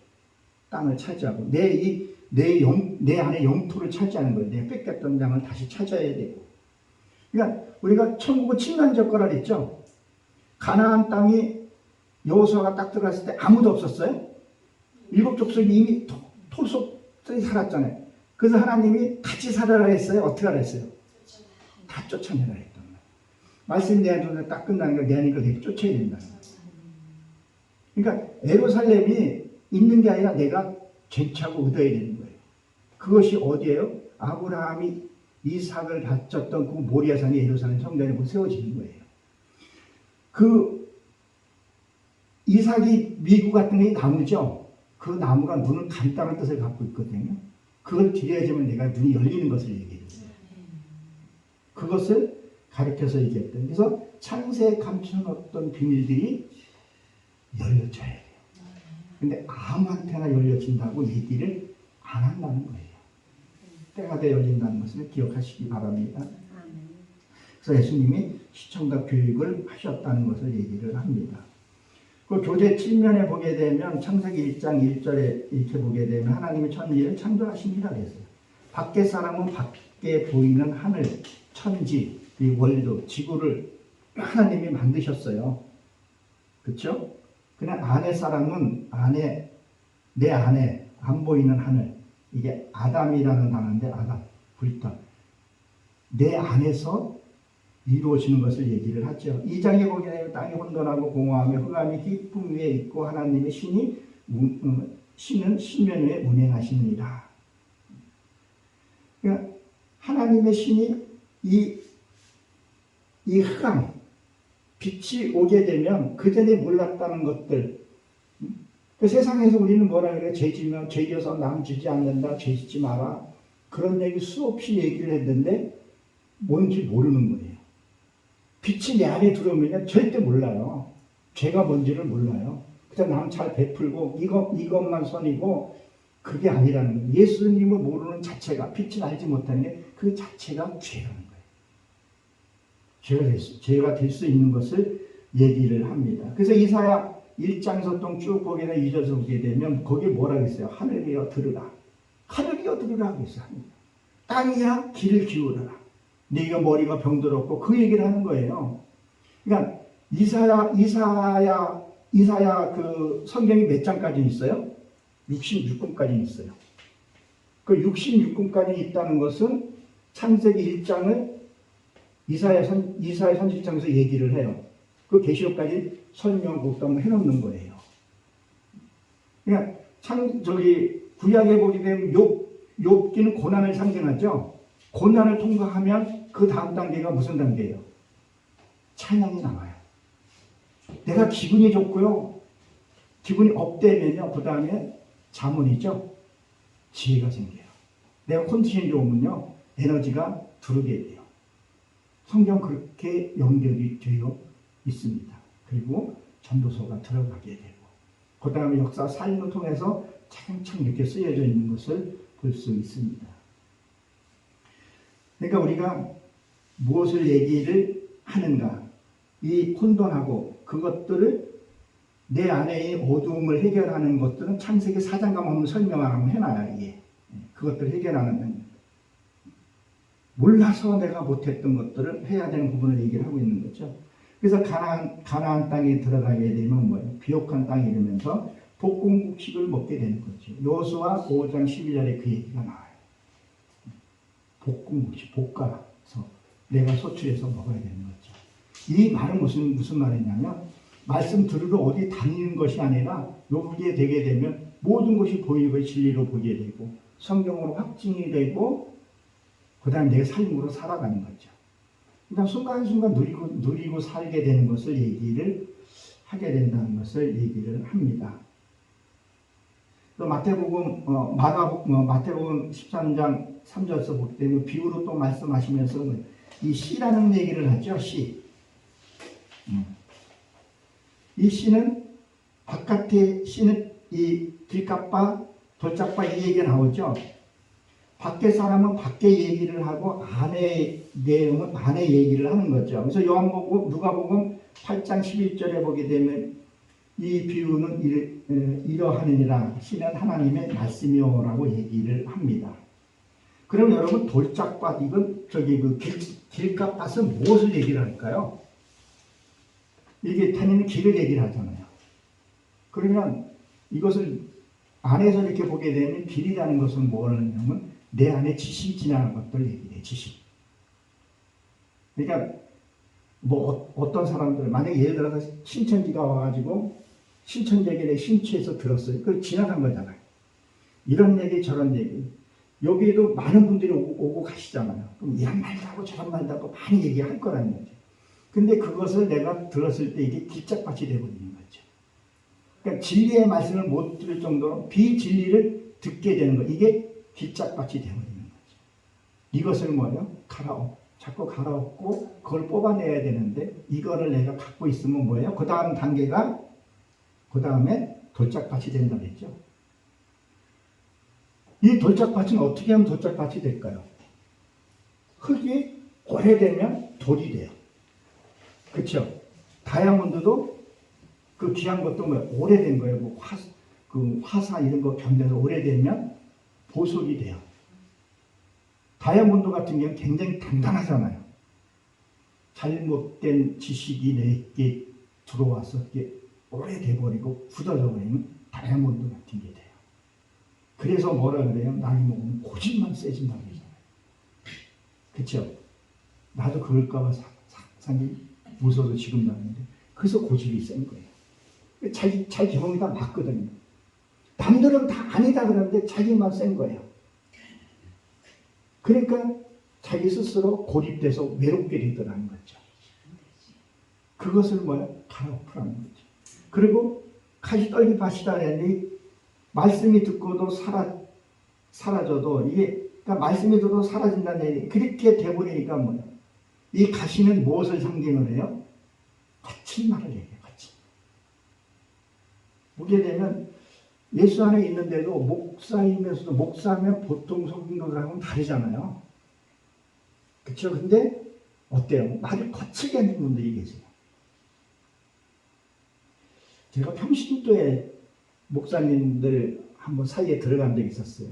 땅을 차지하고 내 안에 영토를 차지하는 거예요. 내 뺏겼던 땅을 다시 찾아야 되고. 그러니까 우리가 천국은 침난적거라 그랬죠. 가나안 땅이 여호수아가 딱 들어갔을 때 아무도 없었어요. 7 족속이 이미 토속에 살았잖아요. 그래서 하나님이 같이 살아라 했어요. 어떻게 하라 했어요? 다 쫓아내라 했단 말이에요. 말씀이 내 안에 딱 끝나는 걸 내 안에 걸 쫓아야 된다는 거예요. 그러니까 예루살렘이 있는 게 아니라 내가 쟁취하고 얻어야 되는 거예요. 그것이 어디예요? 아브라함이 이삭을 바쳤던 그 모리아산이 예루살렘 성전에 세워지는 거예요. 그 이삭이 미국 같은 게 나무죠. 그 나무가 눈을 감다는 뜻을 갖고 있거든요. 그걸 드려야지만 내가 눈이 열리는 것을 얘기해요. 그것을 가르쳐서 얘기했던. 그래서 창세에 감춰놓던 비밀들이 열려져야 돼요. 근데 아무한테나 열려진다고 얘기를 안 한다는 거예요. 때가 되어 열린다는 것을 기억하시기 바랍니다. 그래서 예수님이 시청각 교육을 하셨다는 것을 얘기를 합니다. 그 교재 7면에 보게 되면 창세기 1장 1절에 이렇게 보게 되면 하나님이 천지를 창조하십니다 그랬어요. 밖에 사람은 밖에 보이는 하늘, 천지, 이 월도, 지구를 하나님이 만드셨어요. 그렇죠? 그냥 안에 사람은 내 안에 안 보이는 하늘, 이게 아담이라는 단어인데 아담, 불타. 내 안에서 이루어지는 것을 얘기를 하죠. 2장에 보게 되면 땅이 혼돈하고 공허하며 흑암이 깊음 위에 있고 하나님의 신은 신면 위에 운행하시느니라. 그러니까 하나님의 신이 이 흑암, 빛이 오게 되면 그전에 몰랐다는 것들. 그 세상에서 우리는 뭐라 그래요? 죄지면 죄져서 남 지지 않는다, 죄짓지 마라. 그런 얘기 수없이 얘기를 했는데 뭔지 모르는 거예요. 빛이 내 안에 들어오면 절대 몰라요. 죄가 뭔지를 몰라요. 그냥 남 잘 베풀고 이것만 선이고 그게 아니라는 거예요. 예수님을 모르는 자체가, 빛을 알지 못하는 게 그 자체가 죄라는 거예요. 죄가 될 수 있는 것을 얘기를 합니다. 그래서 이사야 1장에서 쭉 보게 되면 2절에서 보게 되면 거기에 뭐라고 했어요? 하늘이여 들으라. 하늘이여 들으라 하고 있어요. 땅이야 귀를 기울여라. 네가 머리가 병들었고 그 얘기를 하는 거예요. 그러니까 이사야 그 성경이 몇 장까지 있어요? 66권까지 있어요. 그 66권까지 있다는 것은 창세기 1장을 이사야 선지장에서 얘기를 해요. 그 계시록까지 설명 곡담을 해놓는 거예요. 그러니까 구약에 보게 되면 욥기는 고난을 상징하죠. 고난을 통과하면 그 다음 단계가 무슨 단계예요? 찬양이 나와요. 내가 기분이 좋고요. 기분이 업되면요. 그 다음에 자문이죠. 지혜가 생겨요. 내가 컨디션이 좋으면요. 에너지가 두르게 돼요. 성경 그렇게 연결이 되어 있습니다. 그리고 전도서가 들어가게 되고 그 다음에 역사 삶을 통해서 차근차근 이렇게 쓰여져 있는 것을 볼 수 있습니다. 그러니까 우리가 무엇을 얘기를 하는가, 이 혼돈하고 그것들을 내 안의 어두움을 해결하는 것들은 창세기 4장과 한번 설명을 한번 해놔야 이게 그것들을 해결하는 몰라서 내가 못했던 것들을 해야 되는 부분을 얘기를 하고 있는 거죠. 그래서 가나안 땅에 들어가게 되면 뭐예요? 비옥한 땅이 되면서 복공국식을 먹게 되는 거죠. 여호수아 5장 12절에 그 얘기가 나와요. 복공국식, 볶아서 내가 소출해서 먹어야 되는 거죠. 이 말은 무슨 말이냐면 말씀 들으러 어디 다니는 것이 아니라 여기에 되게 되면 모든 것이 보이고 진리로 보게 되고 성경으로 확증이 되고 그 다음에 내 삶으로 살아가는 거죠. 그러니까 순간순간 누리고 살게 되는 것을 얘기를 하게 된다는 것을 얘기를 합니다. 또 마태복음 13장 3절에서 보기 때문에 비유로 또 말씀하시면서 이 씨라는 얘기를 하죠. 씨. 이 씨는 바깥에 씨는 이 길가빠 돌짝바 이 얘기가 나오죠. 밖에 사람은 밖에 얘기를 하고 안에 내용은 안에 얘기를 하는 거죠. 그래서 누가복음 8장 11절에 보게 되면 이 비유는 이러하느니라 씨는 하나님의 말씀이요라고 얘기를 합니다. 그럼 여러분 돌짝밭 이건 그 길가밭은 무엇을 얘기를 할까요? 이게 다니는 길을 얘기를 하잖아요. 그러면 이것을 안에서 이렇게 보게 되면 길이라는 것은 뭐냐면 내 안에 지식이 지나는 것들 얘기해. 지식. 그러니까 어떤 사람들 만약에 예를 들어서 신천지가 와가지고 신천지에게 신취해서 들었어요. 그걸 지나간 거잖아요. 이런 얘기 저런 얘기. 여기에도 많은 분들이 오고 가시잖아요. 그럼 이런 말도 하고 저런 말도 하고 많이 얘기할 거라는 거죠. 근데 그것을 내가 들었을 때 이게 길짝밭이 되어버리는 거죠. 그러니까 진리의 말씀을 못 들을 정도로 비진리를 듣게 되는 거. 이게 길짝밭이 되어버리는 거죠. 이것을 뭐예요? 자꾸 갈아엎고 그걸 뽑아내야 되는데 이거를 내가 갖고 있으면 뭐예요? 그 다음 단계가 그 다음에 돌짝밭이 된다 그랬죠. 이 돌짝밭은 어떻게 하면 돌짝밭이 될까요? 흙이 오래되면 돌이 돼요. 그렇죠? 다이아몬드도 그 귀한 것도 뭐 오래된 거예요. 뭐 화사 이런 거 견뎌서 오래되면 보석이 돼요. 다이아몬드 같은 경우는 굉장히 단단하잖아요. 잘못된 지식이 내게 들어와서 이게 오래돼 버리고 굳어져 버리면 다이아몬드 같은 게 돼요. 그래서 뭐라 그래요? 나이 먹으면 고집만 세진다고 그러잖아요. 그렇죠? 나도 그럴까봐 상상이 무서워서 지금 나는데 그래서 고집이 센 거예요. 자기 경험이 다 맞거든요. 남들은 다 아니다 그러는데 자기만 센 거예요. 그러니까 자기 스스로 고립돼서 외롭게 되더라는 거죠. 그것을 뭐야? 갈아엎으라는 거죠. 그리고 가시떨기 밭이다 했는데 말씀이 듣고도 사라져도 이게 그러니까 말씀이 듣고도 사라진다는 얘기 그렇게 돼버리니까 뭐야? 이 가시는 무엇을 상징을 해요? 거친 말을 얘기해요. 거친. 보게 되면 예수 안에 있는데도 목사이면서도 목사면 보통 성도들하고는 다르잖아요. 그렇죠? 근데 어때요? 말을 거칠게 하는 분들이 계세요. 제가 평신도에 목사님들 한번 사이에 들어간 적이 있었어요.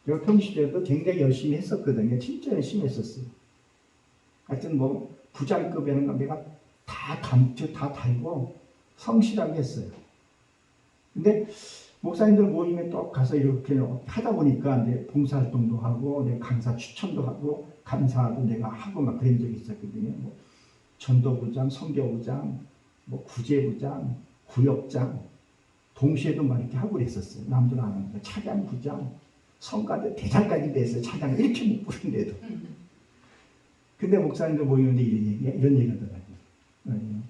제가 평신도에도 굉장히 열심히 했었거든요. 진짜 열심히 했었어요. 하여튼 뭐 부장급에는 내가 다 감투 다 달고 성실하게 했어요. 근데 목사님들 모임에 또 가서 이렇게 하다 보니까 이제 봉사활동도 하고 내가 강사 추천도 하고 감사도 내가 하고 막 그런 적이 있었거든요. 뭐 전도부장, 선교부장, 뭐 구제부장, 구역장 동시에도 막 이렇게 하고 그랬었어요. 남들 안 하는 거. 차장부장, 성가대 대장까지 됐어요. 차장 이렇게 못 부른데도. 근데 목사님들 모이는데 이런 얘기가 하더라고요.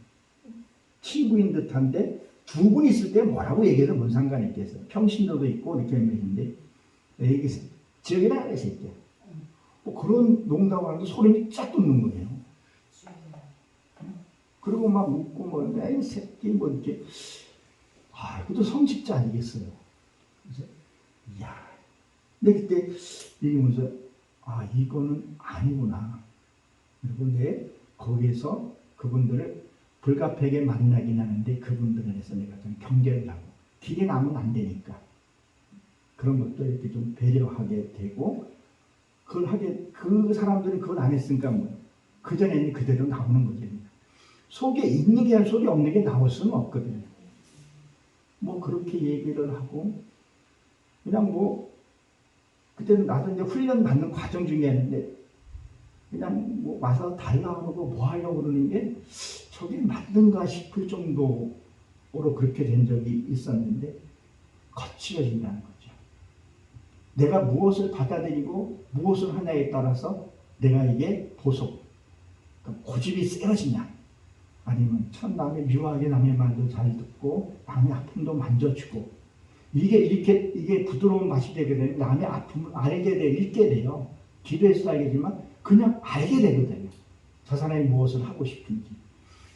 친구인 듯한데 두 분 있을 때 뭐라고 얘기해도 뭔 상관이 있겠어요. 평신도도 있고 이렇게 있는데 얘기해서 지역이나 이 새끼야. 뭐 그런 농담하는데 소름이 쫙 돋는 거예요. 그리고 막 웃고 뭐 이 새끼 뭐 이렇게 그것도 성직자 아니겠어요. 그래서 이야. 근데 그때 얘기하면서 이거는 아니구나. 그리고 내 거기에서 그분들을 불가피하게 만나긴 하는데 그분들을 해서 내가 좀 경계를 하고 길이 나면 안 되니까 그런 것도 이렇게 좀 배려하게 되고 그 사람들이 그걸 안 했으니까 뭐 그전에는 그대로 나오는 거죠. 속에 있는 게 아니라 속에 없는 게 나올 수는 없거든요. 뭐 그렇게 얘기를 하고 그냥 뭐 그때는 나도 이제 훈련 받는 과정 중이었는데 그냥 뭐 와서 달라 그러고 뭐 하려고 그러는 게 저게 맞는가 싶을 정도로 그렇게 된 적이 있었는데 거칠어진다는 거죠. 내가 무엇을 받아들이고 무엇을 하냐에 따라서 내가 이게 보속, 고집이 세워지냐 아니면 참 남의 묘하게 남의 말도 잘 듣고 남의 아픔도 만져주고 이게 부드러운 맛이 되게 되면 남의 아픔을 알게 돼 읽게 돼요. 기도해서 알겠지만 그냥 알게 되거든요. 저 사람이 무엇을 하고 싶은지.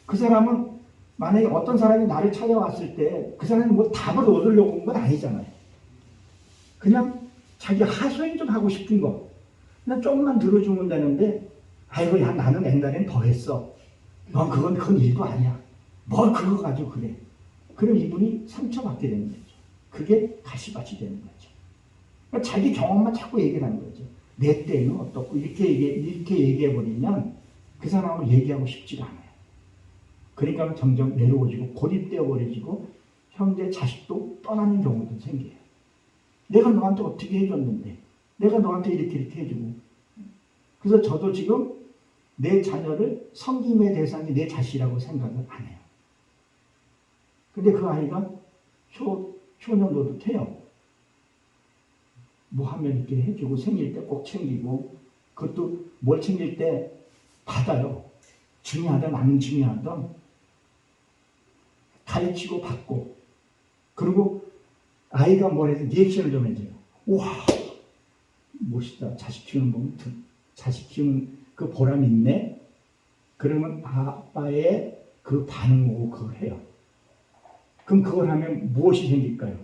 그 사람은 만약에 어떤 사람이 나를 찾아왔을 때 그 사람이 뭐 답을 얻으려고 온 건 아니잖아요. 그냥 자기 하소연 좀 하고 싶은 거. 그냥 조금만 들어주면 되는데 아이고 야 나는 옛날엔 더 했어. 넌 그건 일도 아니야. 뭘 그거 가지고 그래. 그럼 이분이 상처받게 되는 거죠. 그게 가시밭이 되는 거죠. 그러니까 자기 경험만 자꾸 얘기를 하는 거죠. 내 때는 어떻고 이렇게 얘기해버리면 그 사람하고 얘기하고 싶지가 않아요. 그러니까 점점 외로워지고 고립되어 버리고 형제 자식도 떠나는 경우도 생겨요. 내가 너한테 어떻게 해줬는데 내가 너한테 이렇게 해주고 그래서 저도 지금 내 자녀를 섬김의 대상이 내 자식이라고 생각을 안 해요. 근데 그 아이가 효녀 돼요. 뭐 하면 이렇게 해주고 생일 때 꼭 챙기고 그것도 뭘 챙길 때 받아요. 중요하든 안 중요하든 가르치고 받고 그리고 아이가 뭘 해서 리액션을 좀 해줘요. 우와 멋있다. 자식 키우는 그 보람 있네. 그러면 아빠의 그 반응 보고 그걸 해요. 그럼 그걸 하면 무엇이 생길까요?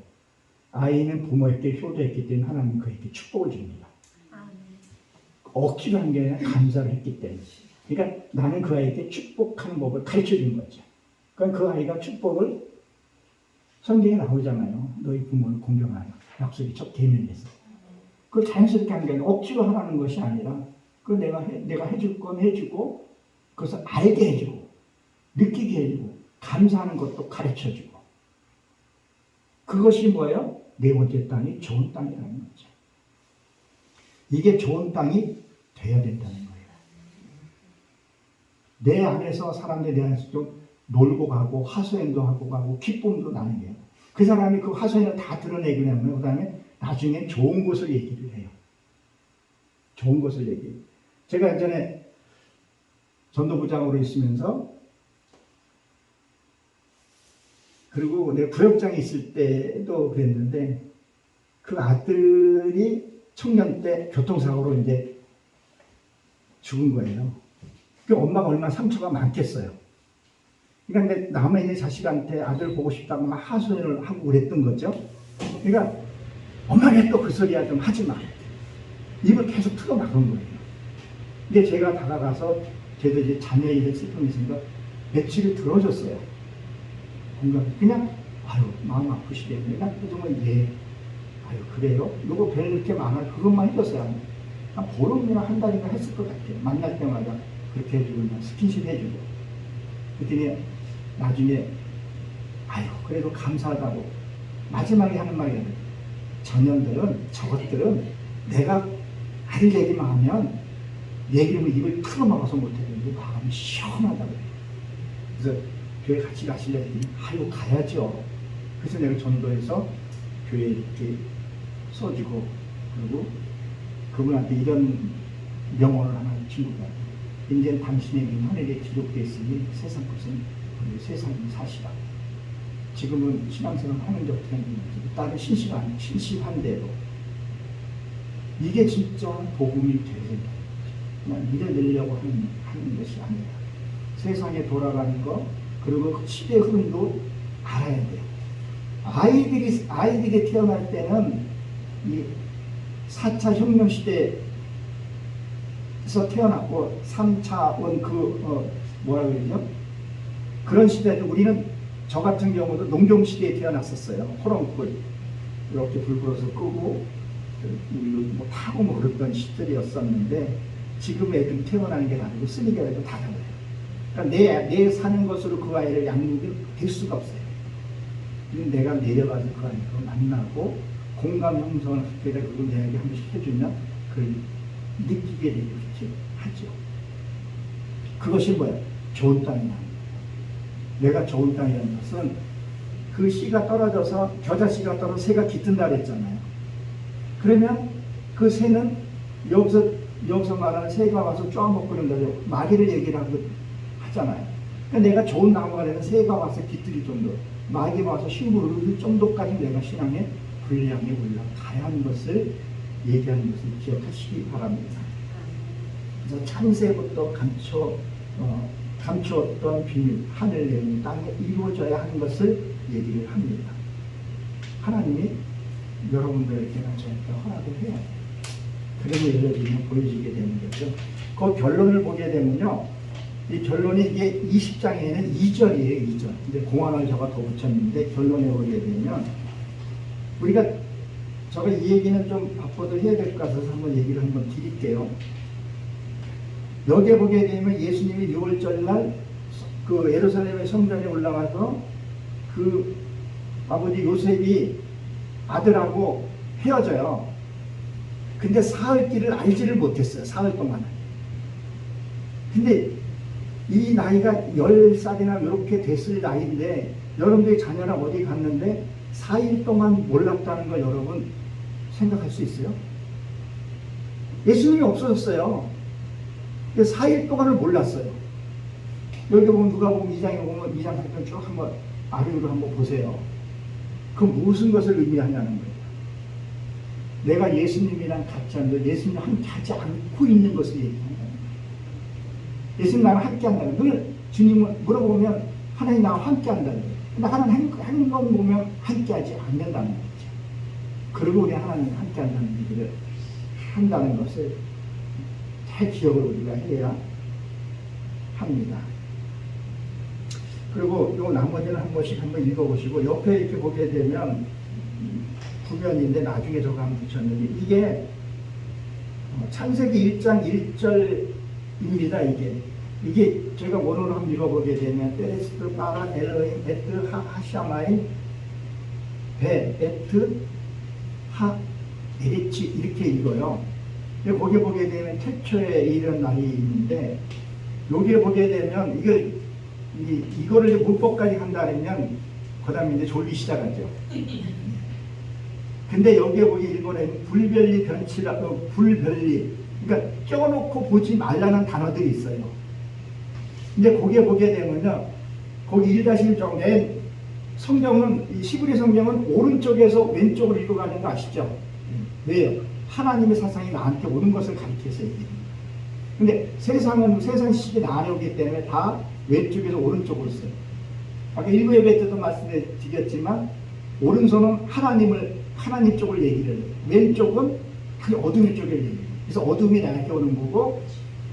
아이는 부모에게 효도했기 때문에 하나님 그에게 축복을 줍니다. 억지로 한 게 아니라 감사를 했기 때문에. 그러니까 나는 그 아이에게 축복하는 법을 가르쳐 준 거죠. 그러니까 그 아이가 축복을 성경에 나오잖아요. 너희 부모를 공경하라. 약속이 첫 계명에서. 그걸 자연스럽게 하는 게 아니라 억지로 하라는 것이 아니라 그 내가 해줄 건 해주고 그것을 알게 해주고 느끼게 해주고 감사하는 것도 가르쳐주고 그것이 뭐예요? 네 번째 땅이 좋은 땅이라는 거죠. 이게 좋은 땅이 돼야 된다는 거예요. 내 안에서 사람들이 내 안에서 좀 놀고 가고 하소연도 하고 가고 기쁨도 나누게 해요. 그 사람이 그 하소연을 다 드러내게 되면 그 다음에 나중에 좋은 것을 얘기를 해요. 좋은 것을 얘기해요. 제가 예전에 전도부장으로 있으면서 그리고 내 구역장에 있을 때도 그랬는데 그 아들이 청년 때 교통사고로 이제 죽은 거예요. 그 엄마가 얼마나 상처가 많겠어요. 그러니까 남아있는 자식한테 아들 보고 싶다고 막 하소연을 하고 그랬던 거죠. 그러니까 엄마 왜 또 그 소리야 좀 하지 마. 입을 계속 틀어막은 거예요. 근데 제가 다가가서 저도 이제 자녀 일을 슬픔이 있으니까 며칠을 들어줬어요. 그냥 아유 마음 아프시겠네. 나 그동안 예. 아유 그래요? 요거 별 이렇게 많아 그것만 해줬어요. 한 보름이나 한 달이나 했을 것 같아요. 만날 때마다 그렇게 해주고 그냥 스킨십 해주고. 그랬더니 나중에 아유 그래도 감사하다고 마지막에 하는 말이 자녀들은 저것들은 내가 아들 얘기만 하면 얘기를 입을 틀어막아서 못해도 마음이 시원하다고. 그래서 교회 같이 가실래 했더니 아유 가야죠. 그래서 내가 전도해서 교회에 이렇게 써주고 그리고 그분한테 이런 명언을 하나 친구가 이제 당신의 이름 하늘에 기록되어 있으니 세상 것은 세상이 사시라. 지금은 신앙생활 하는데 어떻게 하는지 다른 신실한 대로 이게 진짜 복음이 되야 된다. 그냥 밀어내려고 하는 것이 아니라 세상에 돌아가는 거 그리고 그 시대의 흐름도 알아야 돼요. 아이들이 태어날 때는 이 4차 혁명 시대에서 태어났고 3차원 뭐라 그러죠? 그런 시대도 우리는 저 같은 경우도 농경 시대에 태어났었어요. 호롱불 이렇게 불 불어서 끄고 뭐 타고 뭐 그랬던 시절이었었는데 지금 애들이 태어나는 게 다르고 쓰는 게 다르고 다 달라요. 그러니까 내 사는 것으로 그 아이를 양육이 될 수가 없어요. 내가 내려가서 그 아이를 만나고 공감 형성을 하게 되고 그걸 내에게 한 번씩 해주면 그걸 느끼게 되고 그렇게 하죠. 그것이 뭐야? 좋은 땅이라는 거예요. 내가 좋은 땅이라는 것은 그 씨가 떨어져서 겨자씨가 떨어져 새가 깃든다 그랬잖아요. 그러면 그 새는 여기서 말하는 새가 와서 쪼아먹고 그런다고 마귀를 얘기를 하잖아요. 그러니까 내가 좋은 나무가 되면 새가 와서 깃들 정도, 마귀가 와서 힘을 얻을 정도까지 내가 신앙의 분량에 올라가야 하는 것을 얘기하는 것을 기억하시기 바랍니다. 그래서 창세부터 감추었던 비밀, 하늘 내는 땅에 이루어져야 하는 것을 얘기를 합니다. 하나님이 여러분들에게나 저한테 허락을 해야 돼요. 그러면 열려지면 보여지게 되는 거죠. 그 결론을 보게 되면요. 이 결론이 이게 20장에는 2절이에요. 2절. 근데 공안을 제가 더 붙였는데 결론에 보게 되면 우리가 제가 이 얘기는 좀 바꿔도 해야 될 것 같아서 한번 얘기를 한번 드릴게요. 여기에 보게 되면 예수님이 6월절 날 그 예루살렘의 성전에 올라가서 그 아버지 요셉이 아들하고 헤어져요. 근데 사흘 길을 알지를 못했어요. 사흘 동안. 근데 이 나이가 10살이나 이렇게 됐을 나이인데 여러분들이 자녀랑 어디 갔는데 4일 동안 몰랐다는 거 여러분 생각할 수 있어요? 예수님이 없어졌어요. 4일 동안을 몰랐어요. 여기 보면 누가복음 2장에 보면 2장 4장 쭉 한번 아래로 한번 보세요. 그 무슨 것을 의미하냐는 거예요. 내가 예수님이랑 같이 하는데 예수님이 함께 하지 않고 있는 것을 얘기하는 거예요. 예수님 나와 함께 한다는 거예요. 늘 주님을 물어보면 하나님 나와 함께 한다는 거예요. 근데 하나님 행동 보면 함께 하지 않는다는 거죠. 그리고 우리 하나님 함께 한다는 얘기를 한다는 것을 잘 기억을 우리가 해야 합니다. 그리고 요 나머지는 한 번씩 한번 읽어보시고 옆에 이렇게 보게 되면 구변인데 나중에 저거 한번 붙였는데 이게 창세기 1장 1절입니다. 이게 제가 원어로 한번 읽어보게 되면 베레스트 바라 엘로임 에트 하샤마인 베 에트 하 에리치 이렇게 읽어요. 거기에 보게 되면 태초에 이런 날이 있는데 여기에 보게 되면 이거를 이제 문법까지 한다면 그 다음에 이제 졸기 시작하죠. 근데 여기에 보기 일본에는 불별리 변치라고 불별리 그러니까 껴놓고 보지 말라는 단어들이 있어요. 근데 거기에 보게 되면요, 거기 1-1쪽 맨 성경은 이 시브리 성경은 오른쪽에서 왼쪽으로 읽어가는 거 아시죠? 왜요? 하나님의 사상이 나한테 오는 것을 가르쳐서 얘기해요. 근데 세상 시식이 나한테 오기 때문에 다 왼쪽에서 오른쪽으로 써요. 아까 1부 예배 때도 말씀드렸지만 오른손은 하나님 쪽을 얘기를 해요. 왼쪽은 그 어둠의 쪽을 얘기해요. 그래서 어둠이 나한테 오는 거고,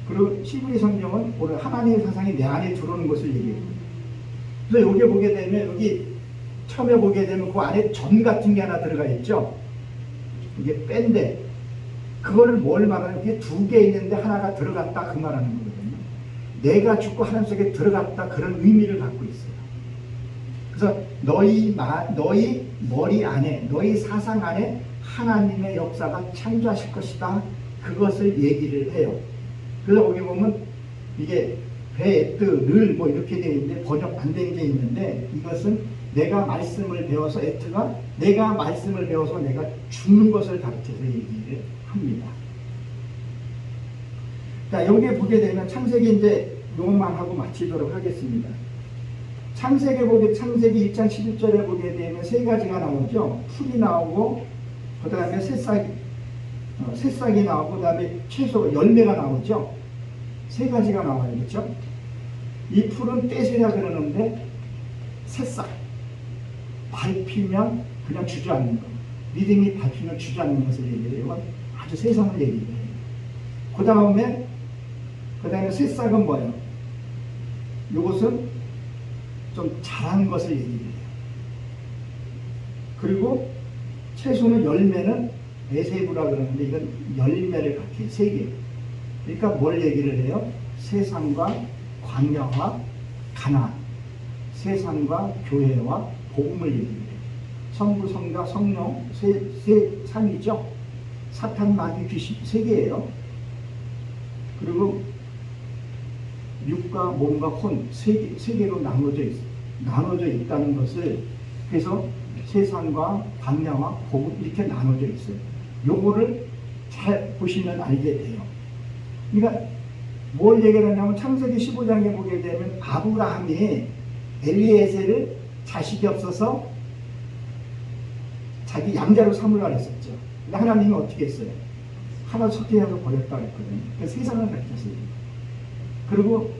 그리고 시브리 성경은 오늘 하나님의 사상이 내 안에 들어오는 것을 얘기해요. 그래서 여기 보게 되면 여기 처음에 보게 되면 그 안에 점 같은 게 하나 들어가 있죠. 이게 뺀데 그거를 뭘 말하는 게 두 개 있는데 하나가 들어갔다 그 말하는 거거든요. 내가 죽고 하나님 속에 들어갔다 그런 의미를 갖고 있어요. 그래서 너희 머리 안에 너희 사상 안에 하나님의 역사가 창조하실 것이다. 그것을 얘기를 해요. 그래서 거기 보면 이게 베에트를 뭐 이렇게 되어 있는데 번역 안 된 게 있는데 이것은 내가 말씀을 배워서 에트가 내가 말씀을 배워서 내가 죽는 것을 가르쳐서 얘기를 합니다. 자, 여기에 보게 되면 창세기 이제 요것만 하고 마치도록 하겠습니다. 창세기 1장 11절에 보게 되면 세 가지가 나오죠. 풀이 나오고 그 다음에 새싹이 나오고 그 다음에 채소 열매가 나오죠. 세 가지가 나와요. 그렇죠? 이 풀은 떼세라 그러는데 새싹 밟히면 그냥 주저앉는 거. 믿음이 밟히면 주저앉는 것을 얘기해요. 이건 아주 세상을 얘기해요. 그 다음에 새싹은 뭐예요? 이것은 좀 자란 것을 얘기해요. 그리고 채소는 열매는 에세부라 그러는데 이건 열매를 갖게 해요. 세 개. 그러니까 뭘 얘기를 해요? 세상과 광야와 가나안, 세상과 교회와 복음을 얘기해요. 성부, 성자, 성령 세 삼이죠. 사탄, 마귀, 귀신 세 개예요. 그리고 육과 몸과 혼 세 개로 나눠져 있다는 것을 그래서 세상과 광야와 복음 이렇게 나눠져 있어요. 요거를 잘 보시면 알게 돼요. 그러니까 뭘 얘기를 하냐면 창세기 15장에 보게 되면 아브라함이 엘리에셀을 자식이 없어서 자기 양자로 삼으려고 했었죠. 근데 하나님이 어떻게 했어요? 하나 섭취해서 버렸다고 했거든요. 그래서 세상을 가르쳤어요. 그리고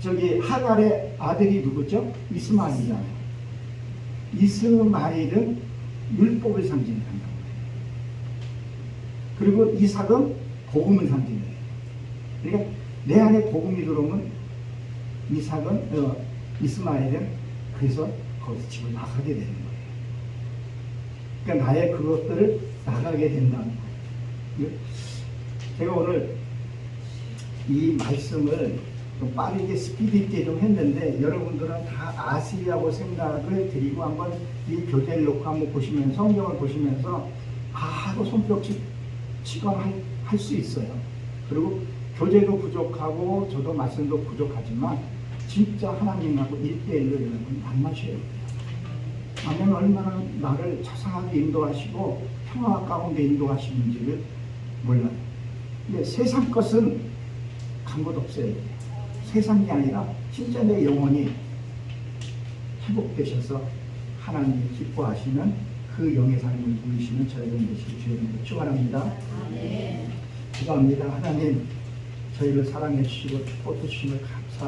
저기 하갈의 아들이 누구죠? 이스마엘이잖아요. 이스마엘은 율법을 상징한다고 해요. 그리고 이삭은 복음을 상징해요. 그러니까 내 안에 복음이 들어오면 이스마엘은 그래서 거기서 집을 나가게 되는 거예요. 그러니까 나의 그것들을 나가게 된다는 거예요. 제가 오늘 이 말씀을 좀 빠르게 스피드 있게 좀 했는데 여러분들은 다 아시리라고 생각을 드리고 한번 이 교재를 놓고 한번 보시면서 성경을 보시면서 하고 손뼉치고 할 수 있어요. 그리고 교재도 부족하고 저도 말씀도 부족하지만 진짜 하나님하고 1:1로 여러분 만나셔야 돼요. 아멘. 얼마나 나를 자상하게 인도하시고 평화 가운데 인도하시는지를 몰라요. 근데 세상 것은 간 것 없어요. 세상이 아니라 진짜 내 영혼이 회복되셔서 하나님이 기뻐하시는 그 영의 삶을 누리시는 저희들 되시길 주의 이름으로 축원합니다. 기도합니다. 하나님, 저희를 사랑해 주시고 축복해 주심을 감사합니다.